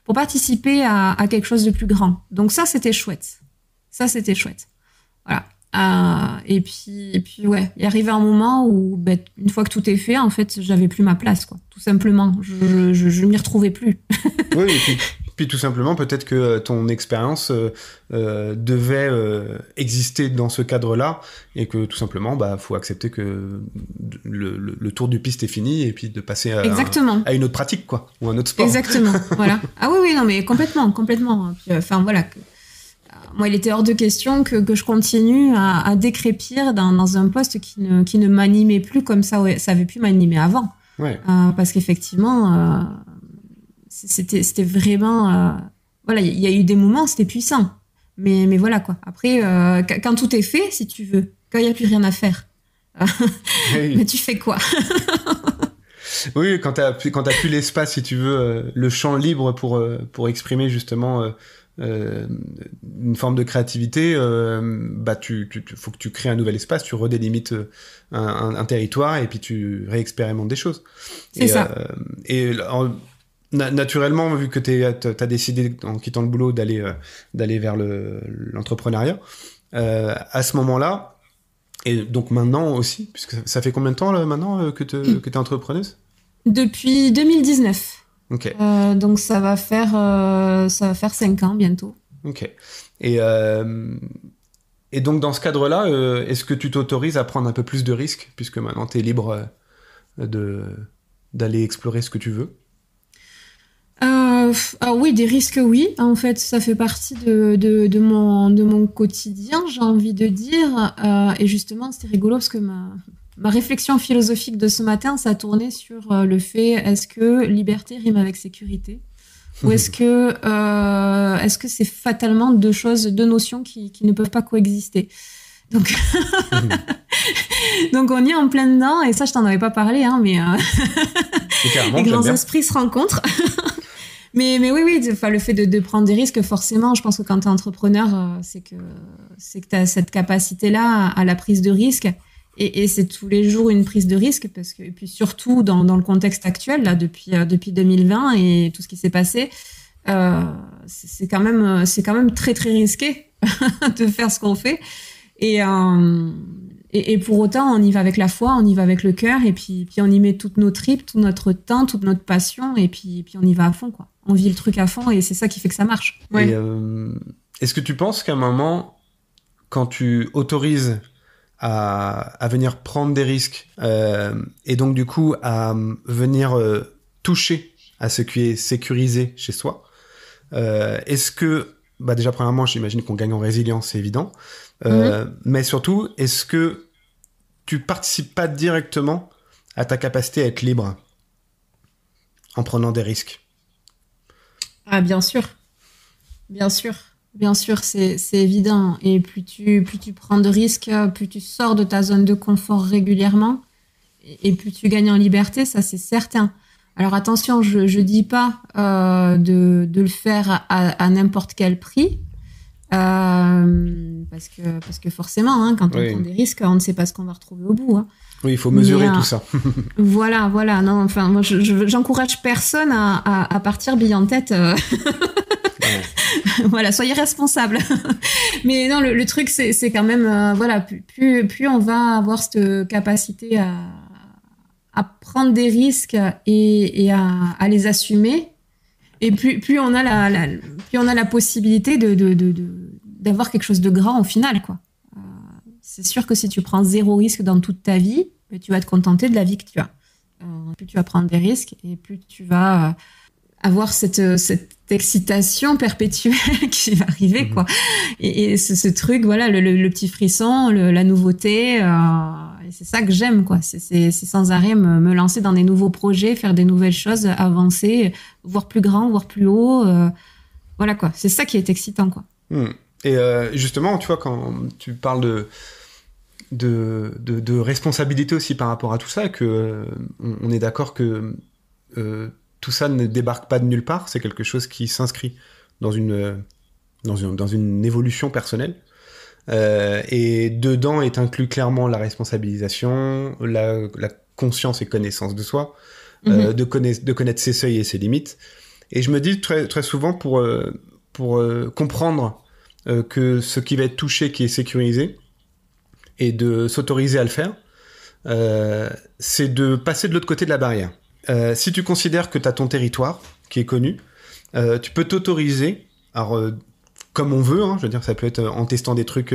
pour participer à quelque chose de plus grand. Donc ça c'était chouette. Voilà. Et puis ouais, il arrivait un moment où une fois que tout est fait, en fait, j'avais plus ma place, quoi. Tout simplement, je m'y retrouvais plus. Oui, et puis tout simplement, peut-être que ton expérience devait exister dans ce cadre-là, et que tout simplement, faut accepter que le tour du piste est fini, et puis de passer à une autre pratique, quoi, ou un autre sport. Exactement, voilà. Ah oui, non, mais complètement. Puis, voilà. Moi, il était hors de question que je continue à décrépir dans un poste qui ne m'animait plus comme ça avait pu m'animer avant. Ouais. Parce qu'effectivement, c'était vraiment... voilà, il y a eu des moments, c'était puissant. Mais voilà, quoi. Après, quand tout est fait, si tu veux, quand il n'y a plus rien à faire, oui. Mais tu fais quoi? Oui, quand t'as plus l'espace, si tu veux, le champ libre pour exprimer justement... une forme de créativité, faut que tu crées un nouvel espace, tu redélimites un territoire et puis tu réexpérimentes des choses. C'est ça. Naturellement, vu que t'as décidé en quittant le boulot d'aller vers l'entrepreneuriat, à ce moment-là, et donc maintenant aussi, puisque ça fait combien de temps là, maintenant que t'es entrepreneuse? Depuis 2019. Ok. Donc ça va faire 5 ans bientôt. Ok. Et donc dans ce cadre-là, est-ce que tu t'autorises à prendre un peu plus de risques, puisque maintenant tu es libre d'aller explorer ce que tu veux? Oui, des risques, oui. En fait, ça fait partie de mon quotidien, j'ai envie de dire. Et justement, c'était rigolo parce que ma réflexion philosophique de ce matin, ça tournait sur le fait, est-ce que liberté rime avec sécurité? Ou est-ce que c'est fatalement deux notions qui ne peuvent pas coexister? Donc, donc on y est en plein dedans, et ça, je t'en avais pas parlé, hein, mais les grands esprits se rencontrent. Mais oui, enfin, le fait de prendre des risques, forcément, je pense que quand t'es entrepreneur, c'est que t'as cette capacité-là à la prise de risque, et c'est tous les jours une prise de risque, et puis surtout dans le contexte actuel, là, depuis 2020 et tout ce qui s'est passé, c'est quand même très très risqué de faire ce qu'on fait, et pour autant, on y va avec la foi, on y va avec le cœur, et puis on y met toutes nos tripes, tout notre temps, toute notre passion, et puis on y va à fond, quoi. On vit le truc à fond, et c'est ça qui fait que ça marche. Ouais. Et, est-ce que tu penses qu'à un moment, quand tu autorises à venir prendre des risques, et donc du coup à venir toucher à ce qui est sécurisé chez soi, est-ce que, déjà premièrement, j'imagine qu'on gagne en résilience, c'est évident, mais surtout, est-ce que tu participes pas directement à ta capacité à être libre en prenant des risques? Ah, bien sûr, c'est évident. Et plus tu prends de risques, plus tu sors de ta zone de confort régulièrement, et plus tu gagnes en liberté, ça c'est certain. Alors attention, je dis pas de le faire à n'importe quel prix, parce que forcément, hein, quand on prend des risques, on ne sait pas ce qu'on va retrouver au bout, hein. Oui, il faut mesurer tout ça. Voilà. Non, enfin, moi, j'encourage personne à partir bille en tête. Voilà, soyez responsables. Mais non, le truc, c'est quand même, voilà, plus on va avoir cette capacité à prendre des risques et à les assumer, et plus on a la possibilité d'avoir quelque chose de grand au final, quoi. C'est sûr que si tu prends 0 risque dans toute ta vie, tu vas te contenter de la vie que tu as. Plus tu vas prendre des risques, et plus tu vas avoir cette excitation perpétuelle qui va arriver, quoi. Et ce truc, voilà, le petit frisson, la nouveauté, et c'est ça que j'aime, quoi. C'est sans arrêt me lancer dans des nouveaux projets, faire des nouvelles choses, avancer, voir plus grand, voir plus haut. Voilà, quoi. C'est ça qui est excitant, quoi. Et justement, tu vois, quand tu parles de responsabilité aussi par rapport à tout ça, que on est d'accord que tout ça ne débarque pas de nulle part, c'est quelque chose qui s'inscrit dans une évolution personnelle, et dedans est inclus clairement la responsabilisation, la conscience et connaissance de soi, de connaître ses seuils et ses limites. Et je me dis très, très souvent pour comprendre que ce qui va être touché, qui est sécurisé, et de s'autoriser à le faire, c'est de passer de l'autre côté de la barrière. Si tu considères que tu as ton territoire qui est connu, tu peux t'autoriser, alors comme on veut, hein, je veux dire, ça peut être en testant des trucs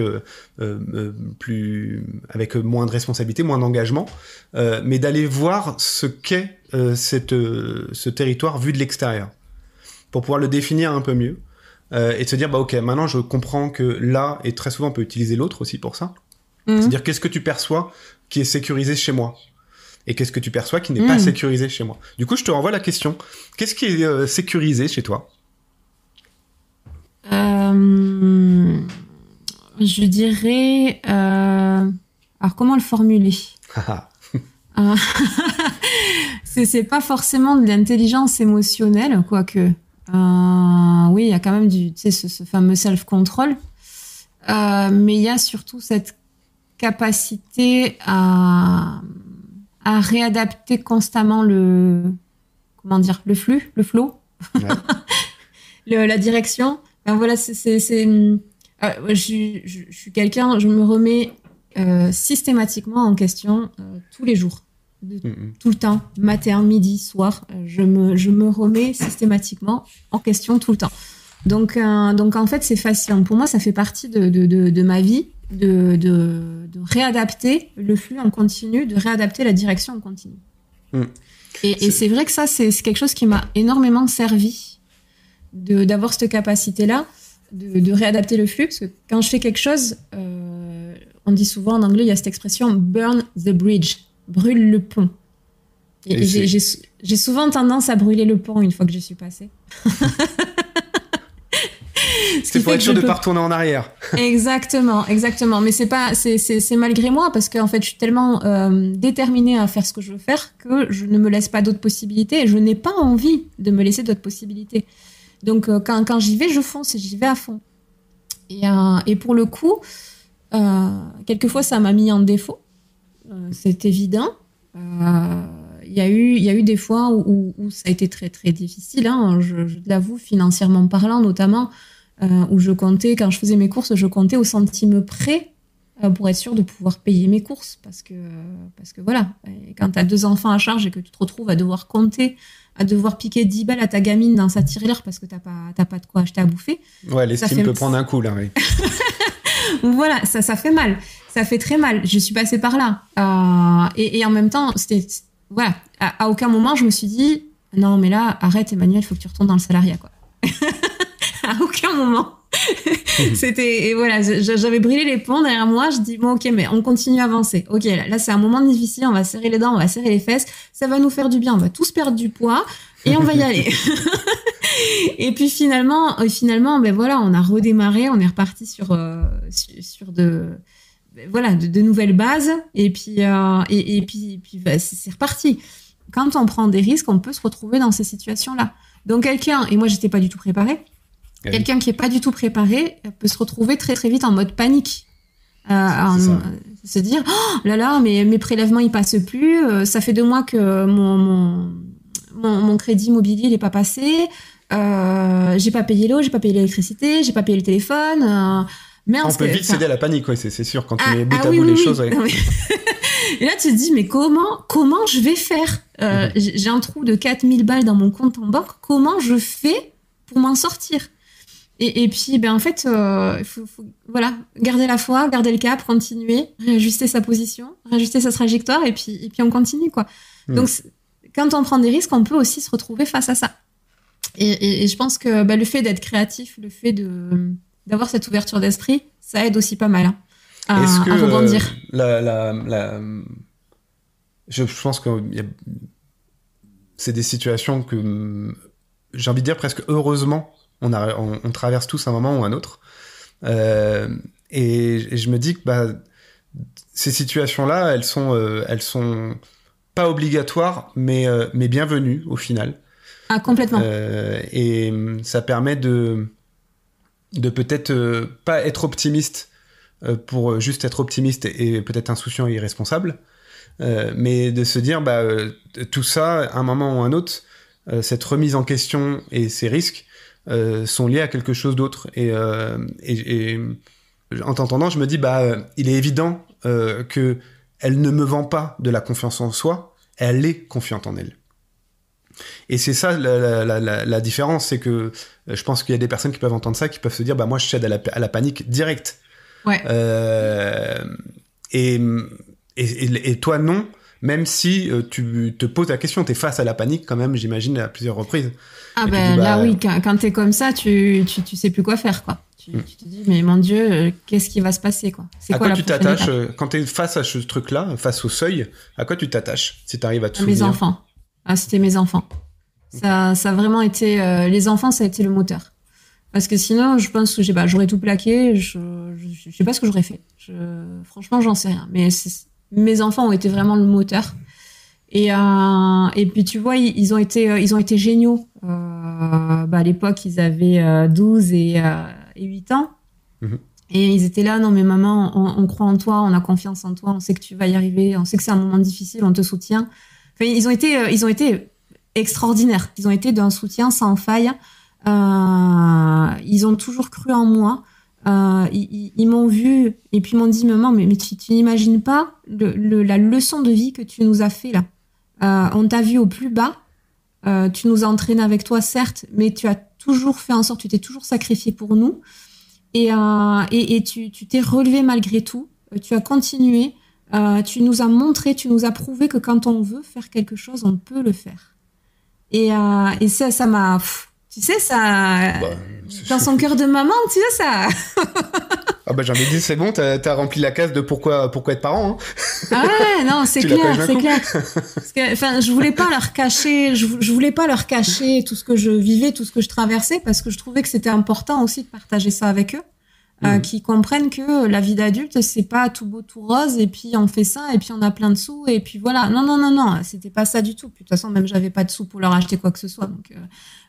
plus avec moins de responsabilité, moins d'engagement, mais d'aller voir ce qu'est ce territoire vu de l'extérieur, pour pouvoir le définir un peu mieux, et de se dire, ok, maintenant je comprends que là, et très souvent on peut utiliser l'autre aussi pour ça, c'est-à-dire qu'est-ce que tu perçois qui est sécurisé chez moi, et qu'est-ce que tu perçois qui n'est pas sécurisé chez moi. Du coup, je te renvoie la question. Qu'est-ce qui est sécurisé chez toi ? Je dirais... Alors, comment le formuler ? C'est pas forcément de l'intelligence émotionnelle, quoique. Oui, il y a quand même ce fameux self-control. Mais il y a surtout cette capacité à réadapter constamment le flux, le flow, la direction. Ben voilà, je suis quelqu'un, je me remets systématiquement en question tous les jours, tout le temps, matin, midi, soir, je me remets systématiquement en question tout le temps. Donc en fait, c'est fascinant. Pour moi, ça fait partie de ma vie, de réadapter le flux en continu, de réadapter la direction en continu. Et c'est vrai que ça, c'est quelque chose qui m'a énormément servi d'avoir cette capacité-là, de réadapter le flux. Parce que quand je fais quelque chose, on dit souvent en anglais, il y a cette expression burn the bridge, brûle le pont. Et j'ai souvent tendance à brûler le pont une fois que je suis passée. C'est pour être sûr de ne pas retourner en arrière. Exactement. Mais c'est malgré moi, parce qu'en fait, je suis tellement déterminée à faire ce que je veux faire que je ne me laisse pas d'autres possibilités et je n'ai pas envie de me laisser d'autres possibilités. Donc, quand j'y vais, je fonce et j'y vais à fond. Et pour le coup, quelquefois, ça m'a mis en défaut. C'est évident. Il y a eu des fois où ça a été très, très difficile, hein, je l'avoue, financièrement parlant, notamment, où je comptais, quand je faisais mes courses, je comptais au centime près pour être sûre de pouvoir payer mes courses. Parce que voilà, quand tu as 2 enfants à charge et que tu te retrouves à devoir compter, à devoir piquer 10 balles à ta gamine dans sa tirelire parce que t'as pas de quoi acheter à bouffer. Ouais, l'estime peut prendre un coup, là, oui. Voilà, ça fait mal. Ça fait très mal. Je suis passée par là. Et en même temps, voilà, à aucun moment, je me suis dit, non, mais là, arrête, Emmanuel, il faut que tu retournes dans le salariat, quoi. À aucun moment. Et voilà, j'avais brûlé les ponts derrière moi. Je dis, bon, ok, mais on continue à avancer. Ok, là, c'est un moment difficile. On va serrer les dents, on va serrer les fesses. Ça va nous faire du bien. On va tous perdre du poids et on va y aller. Et puis finalement, ben voilà, on a redémarré. On est reparti sur de nouvelles bases. Et puis c'est reparti. Quand on prend des risques, on peut se retrouver dans ces situations-là. Donc et moi, j'étais pas du tout préparée. Quelqu'un qui est pas du tout préparé peut se retrouver très très vite en mode panique, se dire oh là là, mais mes prélèvements ils passent plus, ça fait 2 mois que mon crédit immobilier il est pas passé, j'ai pas payé l'eau, j'ai pas payé l'électricité, j'ai pas payé le téléphone. Merde, on peut vite céder à la panique, ouais, c'est sûr quand tu mets bout à bout les choses. Ouais. Et là tu te dis mais comment je vais faire, j'ai un trou de 4000 balles dans mon compte en banque, comment je fais pour m'en sortir? Et puis, en fait, faut voilà, garder la foi, garder le cap, continuer, réajuster sa position, réajuster sa trajectoire, et puis on continue, quoi. Donc, quand on prend des risques, on peut aussi se retrouver face à ça. Et je pense que le fait d'être créatif, le fait d'avoir cette ouverture d'esprit, ça aide aussi pas mal à rebondir. Je pense que c'est des situations que j'ai envie de dire presque heureusement. On traverse tous un moment ou un autre. Et je me dis que ces situations-là, elles sont pas obligatoires, mais bienvenues au final. Ah, complètement. Et ça permet de peut-être pas être optimiste pour juste être optimiste et peut-être insouciant et irresponsable, mais de se dire tout ça, à un moment ou un autre, cette remise en question et ces risques sont liés à quelque chose d'autre. Et en t'entendant, je me dis, il est évident que elle ne me vend pas de la confiance en soi, elle est confiante en elle. Et c'est ça la différence, c'est que je pense qu'il y a des personnes qui peuvent entendre ça, qui peuvent se dire, moi je cède à la panique directe. Ouais. Et toi non, même si tu te poses la question, t'es face à la panique quand même, j'imagine, à plusieurs reprises. Ah là oui, quand t'es comme ça, tu sais plus quoi faire, quoi. Tu te dis, mais mon Dieu, qu'est-ce qui va se passer, quoi? À quoi tu t'attaches quand t'es face à ce truc-là, face au seuil, à quoi tu t'attaches si t'arrives à te souvenir? Mes enfants. Ah, c'était mes enfants. Ça a vraiment été... les enfants, ça a été le moteur. Parce que sinon, je pense que j'aurais tout plaqué, je sais pas ce que j'aurais fait. Franchement, j'en sais rien. Mais mes enfants ont été vraiment le moteur. Et puis tu vois, ils ont été géniaux. À l'époque, ils avaient 12 et 8 ans. Mm-hmm. Et ils étaient là, non mais maman, on croit en toi, on a confiance en toi, on sait que tu vas y arriver, on sait que c'est un moment difficile, on te soutient. Enfin, ils ont été extraordinaires. Ils ont été d'un soutien sans faille. Ils ont toujours cru en moi. Ils m'ont vu et puis m'ont dit, maman, mais tu n'imagines pas la leçon de vie que tu nous as fait là. On t'a vu au plus bas, tu nous as entraînés avec toi certes, mais tu as toujours fait en sorte, tu t'es toujours sacrifié pour nous et tu t'es relevé malgré tout, tu as continué tu nous as montré, tu nous as prouvé que quand on veut faire quelque chose, on peut le faire. Et ça m'a... Tu sais, ça... dans son cœur de maman, tu sais, ça... Ah bah j'avais dit, c'est bon, t'as rempli la case de pourquoi être parent. Hein. Ah ouais, non, c'est clair. Parce que, enfin, je voulais pas leur cacher tout ce que je vivais, tout ce que je traversais, parce que je trouvais que c'était important aussi de partager ça avec eux. Qui comprennent que la vie d'adulte, c'est pas tout beau, tout rose, et puis on fait ça, et puis on a plein de sous, et puis voilà. Non, c'était pas ça du tout. Puis, de toute façon, même j'avais pas de sous pour leur acheter quoi que ce soit, donc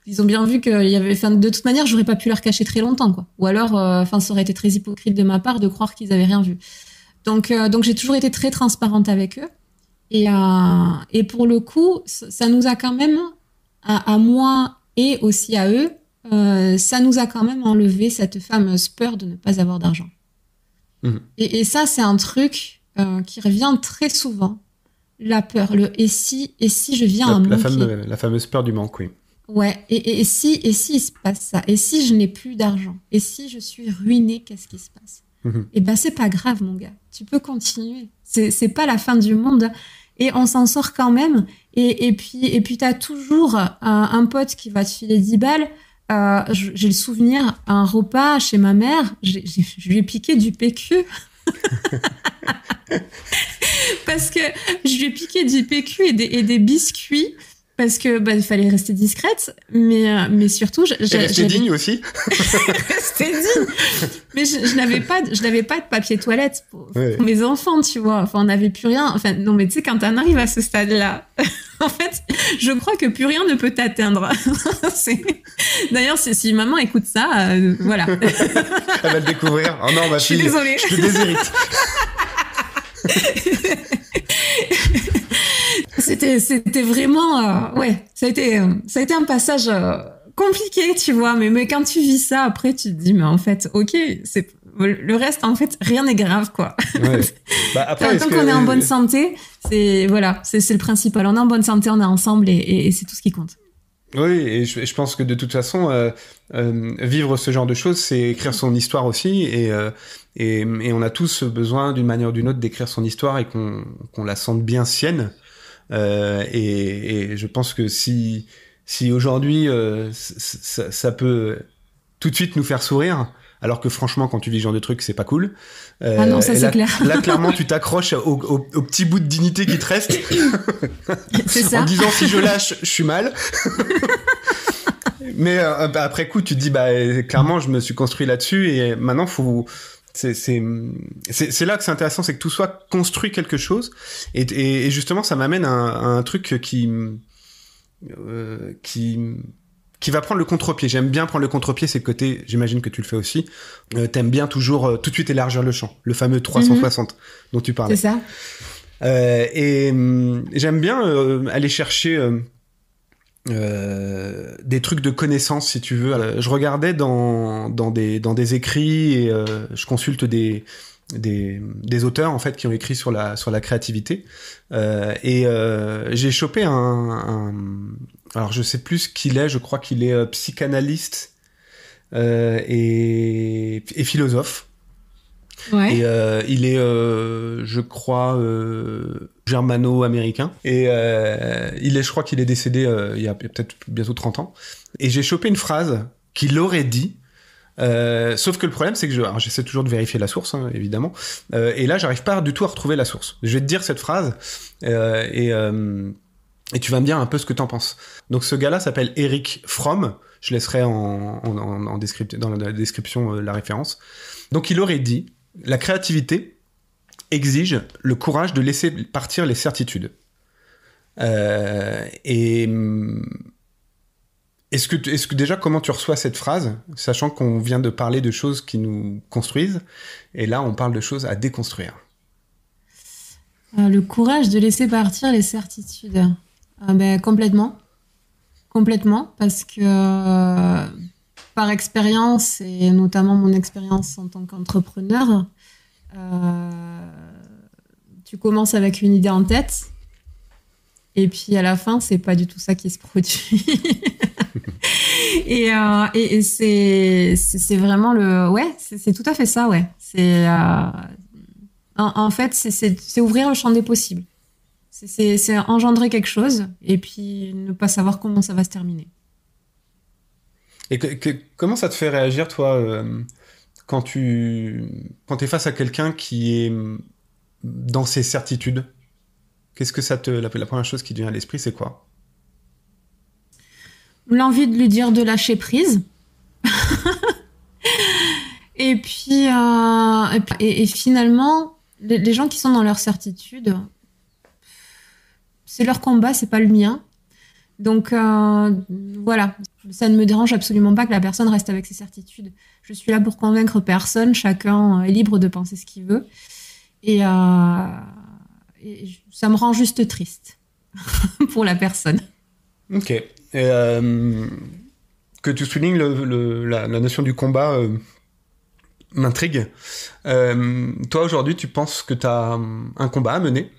ils ont bien vu qu'il y avait, enfin, de toute manière, j'aurais pas pu leur cacher très longtemps, quoi. Ou alors, enfin, ça aurait été très hypocrite de ma part de croire qu'ils avaient rien vu. Donc j'ai toujours été très transparente avec eux, et pour le coup, ça nous a quand même, à moi et aussi à eux, ça nous a quand même enlevé cette fameuse peur de ne pas avoir d'argent. Mmh. Et ça, c'est un truc qui revient très souvent. La peur, le « et si je viens à manquer ?» La fameuse peur du manque, oui. Ouais, et si il se passe ça ? Et si je n'ai plus d'argent ? Et si je suis ruinée, qu'est-ce qui se passe ? Mmh. Eh ben, c'est pas grave, mon gars. Tu peux continuer. C'est pas la fin du monde. Et on s'en sort quand même. Et puis t'as toujours un pote qui va te filer 10 balles. J'ai le souvenir, un repas chez ma mère, je lui ai piqué du PQ. Parce que je lui ai piqué du PQ et des biscuits. Parce que il fallait rester discrète, mais surtout rester digne aussi. Rester digne. Mais je n'avais pas de papier toilette pour mes enfants, tu vois. Enfin, on n'avait plus rien. Enfin, non, mais tu sais, quand on arrive à ce stade-là, en fait, je crois que plus rien ne peut t'atteindre. D'ailleurs, si maman écoute ça, voilà. Elle va le découvrir. Oh non, ma fille, je suis désolée. Je te déshérite. C'était vraiment ça a été un passage compliqué, tu vois, mais quand tu vis ça après tu te dis mais en fait OK, c'est le reste en fait rien n'est grave quoi. Ouais. Après, tant qu'on est en bonne santé, c'est le principal. On est en bonne santé, on est ensemble et c'est tout ce qui compte. Oui, et je pense que de toute façon, vivre ce genre de choses, c'est écrire son histoire aussi, et on a tous besoin d'une manière ou d'une autre d'écrire son histoire et qu'on la sente bien sienne. Et je pense que si aujourd'hui ça peut tout de suite nous faire sourire, alors que franchement quand tu vis ce genre de truc c'est pas cool. Ah non, ça c'est clair. Là clairement tu t'accroches au petit bout de dignité qui te reste. C'est ça. En disant si je lâche je suis mal. Mais après coup tu te dis clairement je me suis construit là-dessus et maintenant faut... C'est là que c'est intéressant, c'est que tout soit construit quelque chose, et justement ça m'amène à un truc qui va prendre le contre-pied. J'aime bien prendre le contre-pied, c'est le côté, j'imagine que tu le fais aussi, t'aimes bien toujours tout de suite élargir le champ, le fameux 360 dont tu parlais. C'est ça. Et j'aime bien aller chercher des trucs de connaissances, si tu veux. Je regardais dans des écrits et je consulte des auteurs en fait qui ont écrit sur la créativité, et j'ai chopé alors je sais plus ce qu'il est, je crois qu'il est psychanalyste et philosophe. Ouais. Et il est je crois germano-américain, et je crois qu'il est décédé il y a peut-être bientôt 30 ans, et j'ai chopé une phrase qu'il aurait dit, sauf que le problème c'est que j'essaie toujours de vérifier la source, hein, évidemment, et là j'arrive pas du tout à retrouver la source. Je vais te dire cette phrase et tu vas me dire un peu ce que t'en penses. Donc ce gars-là s'appelle Erich Fromm, je laisserai dans la description la référence. Donc il aurait dit: la créativité exige le courage de laisser partir les certitudes. Et est-ce que déjà, comment tu reçois cette phrase, sachant qu'on vient de parler de choses qui nous construisent, et là on parle de choses à déconstruire? Le courage de laisser partir les certitudes. Complètement, parce que par expérience, et notamment mon expérience en tant qu'entrepreneur, tu commences avec une idée en tête, et puis à la fin, c'est pas du tout ça qui se produit. et c'est vraiment c'est tout à fait ça, ouais. En fait, c'est ouvrir le champ des possibles. C'est engendrer quelque chose et puis ne pas savoir comment ça va se terminer. Et comment ça te fait réagir, toi, quand t'es face à quelqu'un qui est dans ses certitudes? Qu'est-ce que la première chose qui te vient à l'esprit, c'est quoi? L'envie de lui dire de lâcher prise. Et puis, et finalement, les gens qui sont dans leur certitude, c'est leur combat, c'est pas le mien. Donc, voilà. Ça ne me dérange absolument pas que la personne reste avec ses certitudes. Je suis là pour convaincre personne. Chacun est libre de penser ce qu'il veut. Et ça me rend juste triste pour la personne. Ok. Que tu soulignes la notion du combat m'intrigue. Toi, aujourd'hui, tu penses que tu as un combat à mener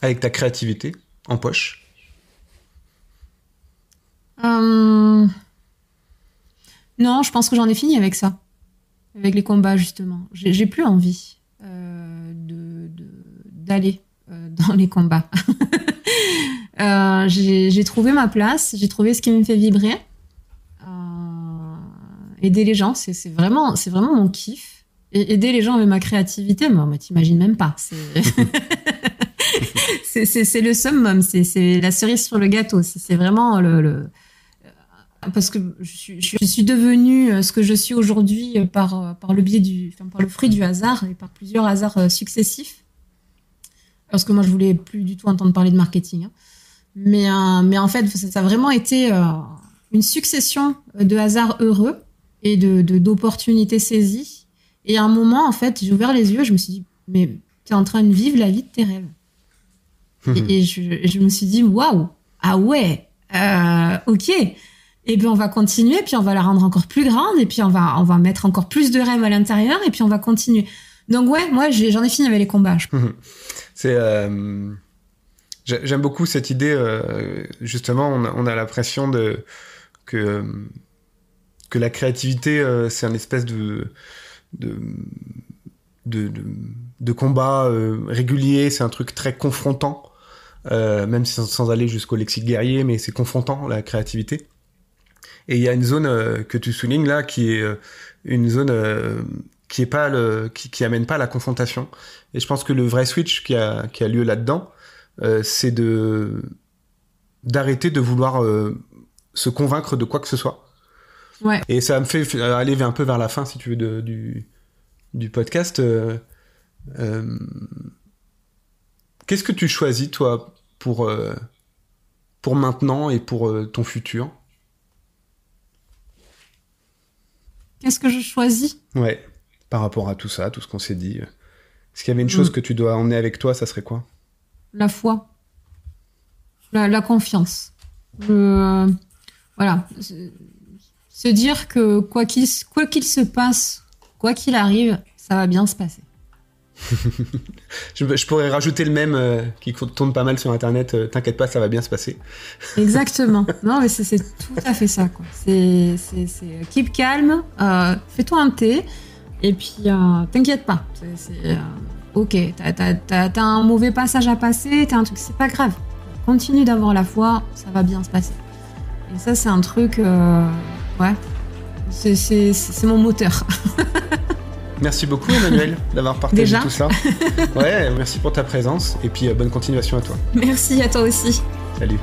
avec ta créativité en poche? Non, je pense que j'en ai fini avec ça. Avec les combats, justement. J'ai plus envie d'aller dans les combats. J'ai trouvé ma place, j'ai trouvé ce qui me fait vibrer. Aider les gens, c'est vraiment mon kiff. Et aider les gens avec ma créativité, moi t'imagines même pas. C'est le summum, c'est la cerise sur le gâteau. C'est vraiment parce que je suis devenue ce que je suis aujourd'hui par le biais par le fruit du hasard et par plusieurs hasards successifs. Parce que moi, je voulais plus du tout entendre parler de marketing. Hein. Mais en fait, ça a vraiment été une succession de hasards heureux et d'opportunités saisies. Et à un moment, en fait, j'ai ouvert les yeux et je me suis dit, mais t'es en train de vivre la vie de tes rêves. Et je me suis dit, waouh, ah ouais, ok. Et puis on va continuer, puis on va la rendre encore plus grande, et puis on va mettre encore plus de rêves à l'intérieur, et puis on va continuer. Donc ouais, moi j'en ai fini avec les combats. J'aime beaucoup cette idée. Justement, on a l'impression que la créativité, c'est un espèce de combat régulier. C'est un truc très confrontant, même sans aller jusqu'au lexique guerrier, mais c'est confrontant la créativité. Et il y a une zone que tu soulignes là, qui est une zone qui amène pas à la confrontation. Et je pense que le vrai switch qui a lieu là-dedans, c'est d'arrêter de vouloir se convaincre de quoi que ce soit. Ouais. Et ça me fait aller un peu vers la fin, si tu veux, du podcast. Qu'est-ce que tu choisis, toi, pour maintenant et pour ton futur? Qu'est-ce que je choisis? Ouais, par rapport à tout ça, tout ce qu'on s'est dit. Est-ce qu'il y avait une chose que tu dois emmener avec toi, ça serait quoi? La foi. La confiance. Voilà. Se dire que quoi qu'il se passe, quoi qu'il arrive, ça va bien se passer. Je pourrais rajouter le même qui tourne pas mal sur Internet. T'inquiète pas, ça va bien se passer. Exactement. Non, mais c'est tout à fait ça, quoi. C'est keep calme, fais-toi un thé, et puis t'inquiète pas. Ok, t'as un mauvais passage à passer, t'as un truc, c'est pas grave. Continue d'avoir la foi, ça va bien se passer. Et ça, c'est un truc, ouais, c'est mon moteur. Merci beaucoup, Emmanuelle, d'avoir partagé tout ça. Ouais, merci pour ta présence et puis bonne continuation à toi. Merci à toi aussi. Salut.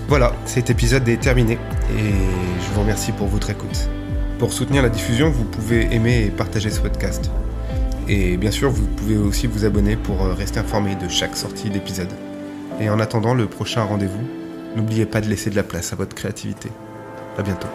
Voilà, cet épisode est terminé et je vous remercie pour votre écoute. Pour soutenir la diffusion, vous pouvez aimer et partager ce podcast. Et bien sûr, vous pouvez aussi vous abonner pour rester informé de chaque sortie d'épisode. Et en attendant le prochain rendez-vous, n'oubliez pas de laisser de la place à votre créativité. À bientôt.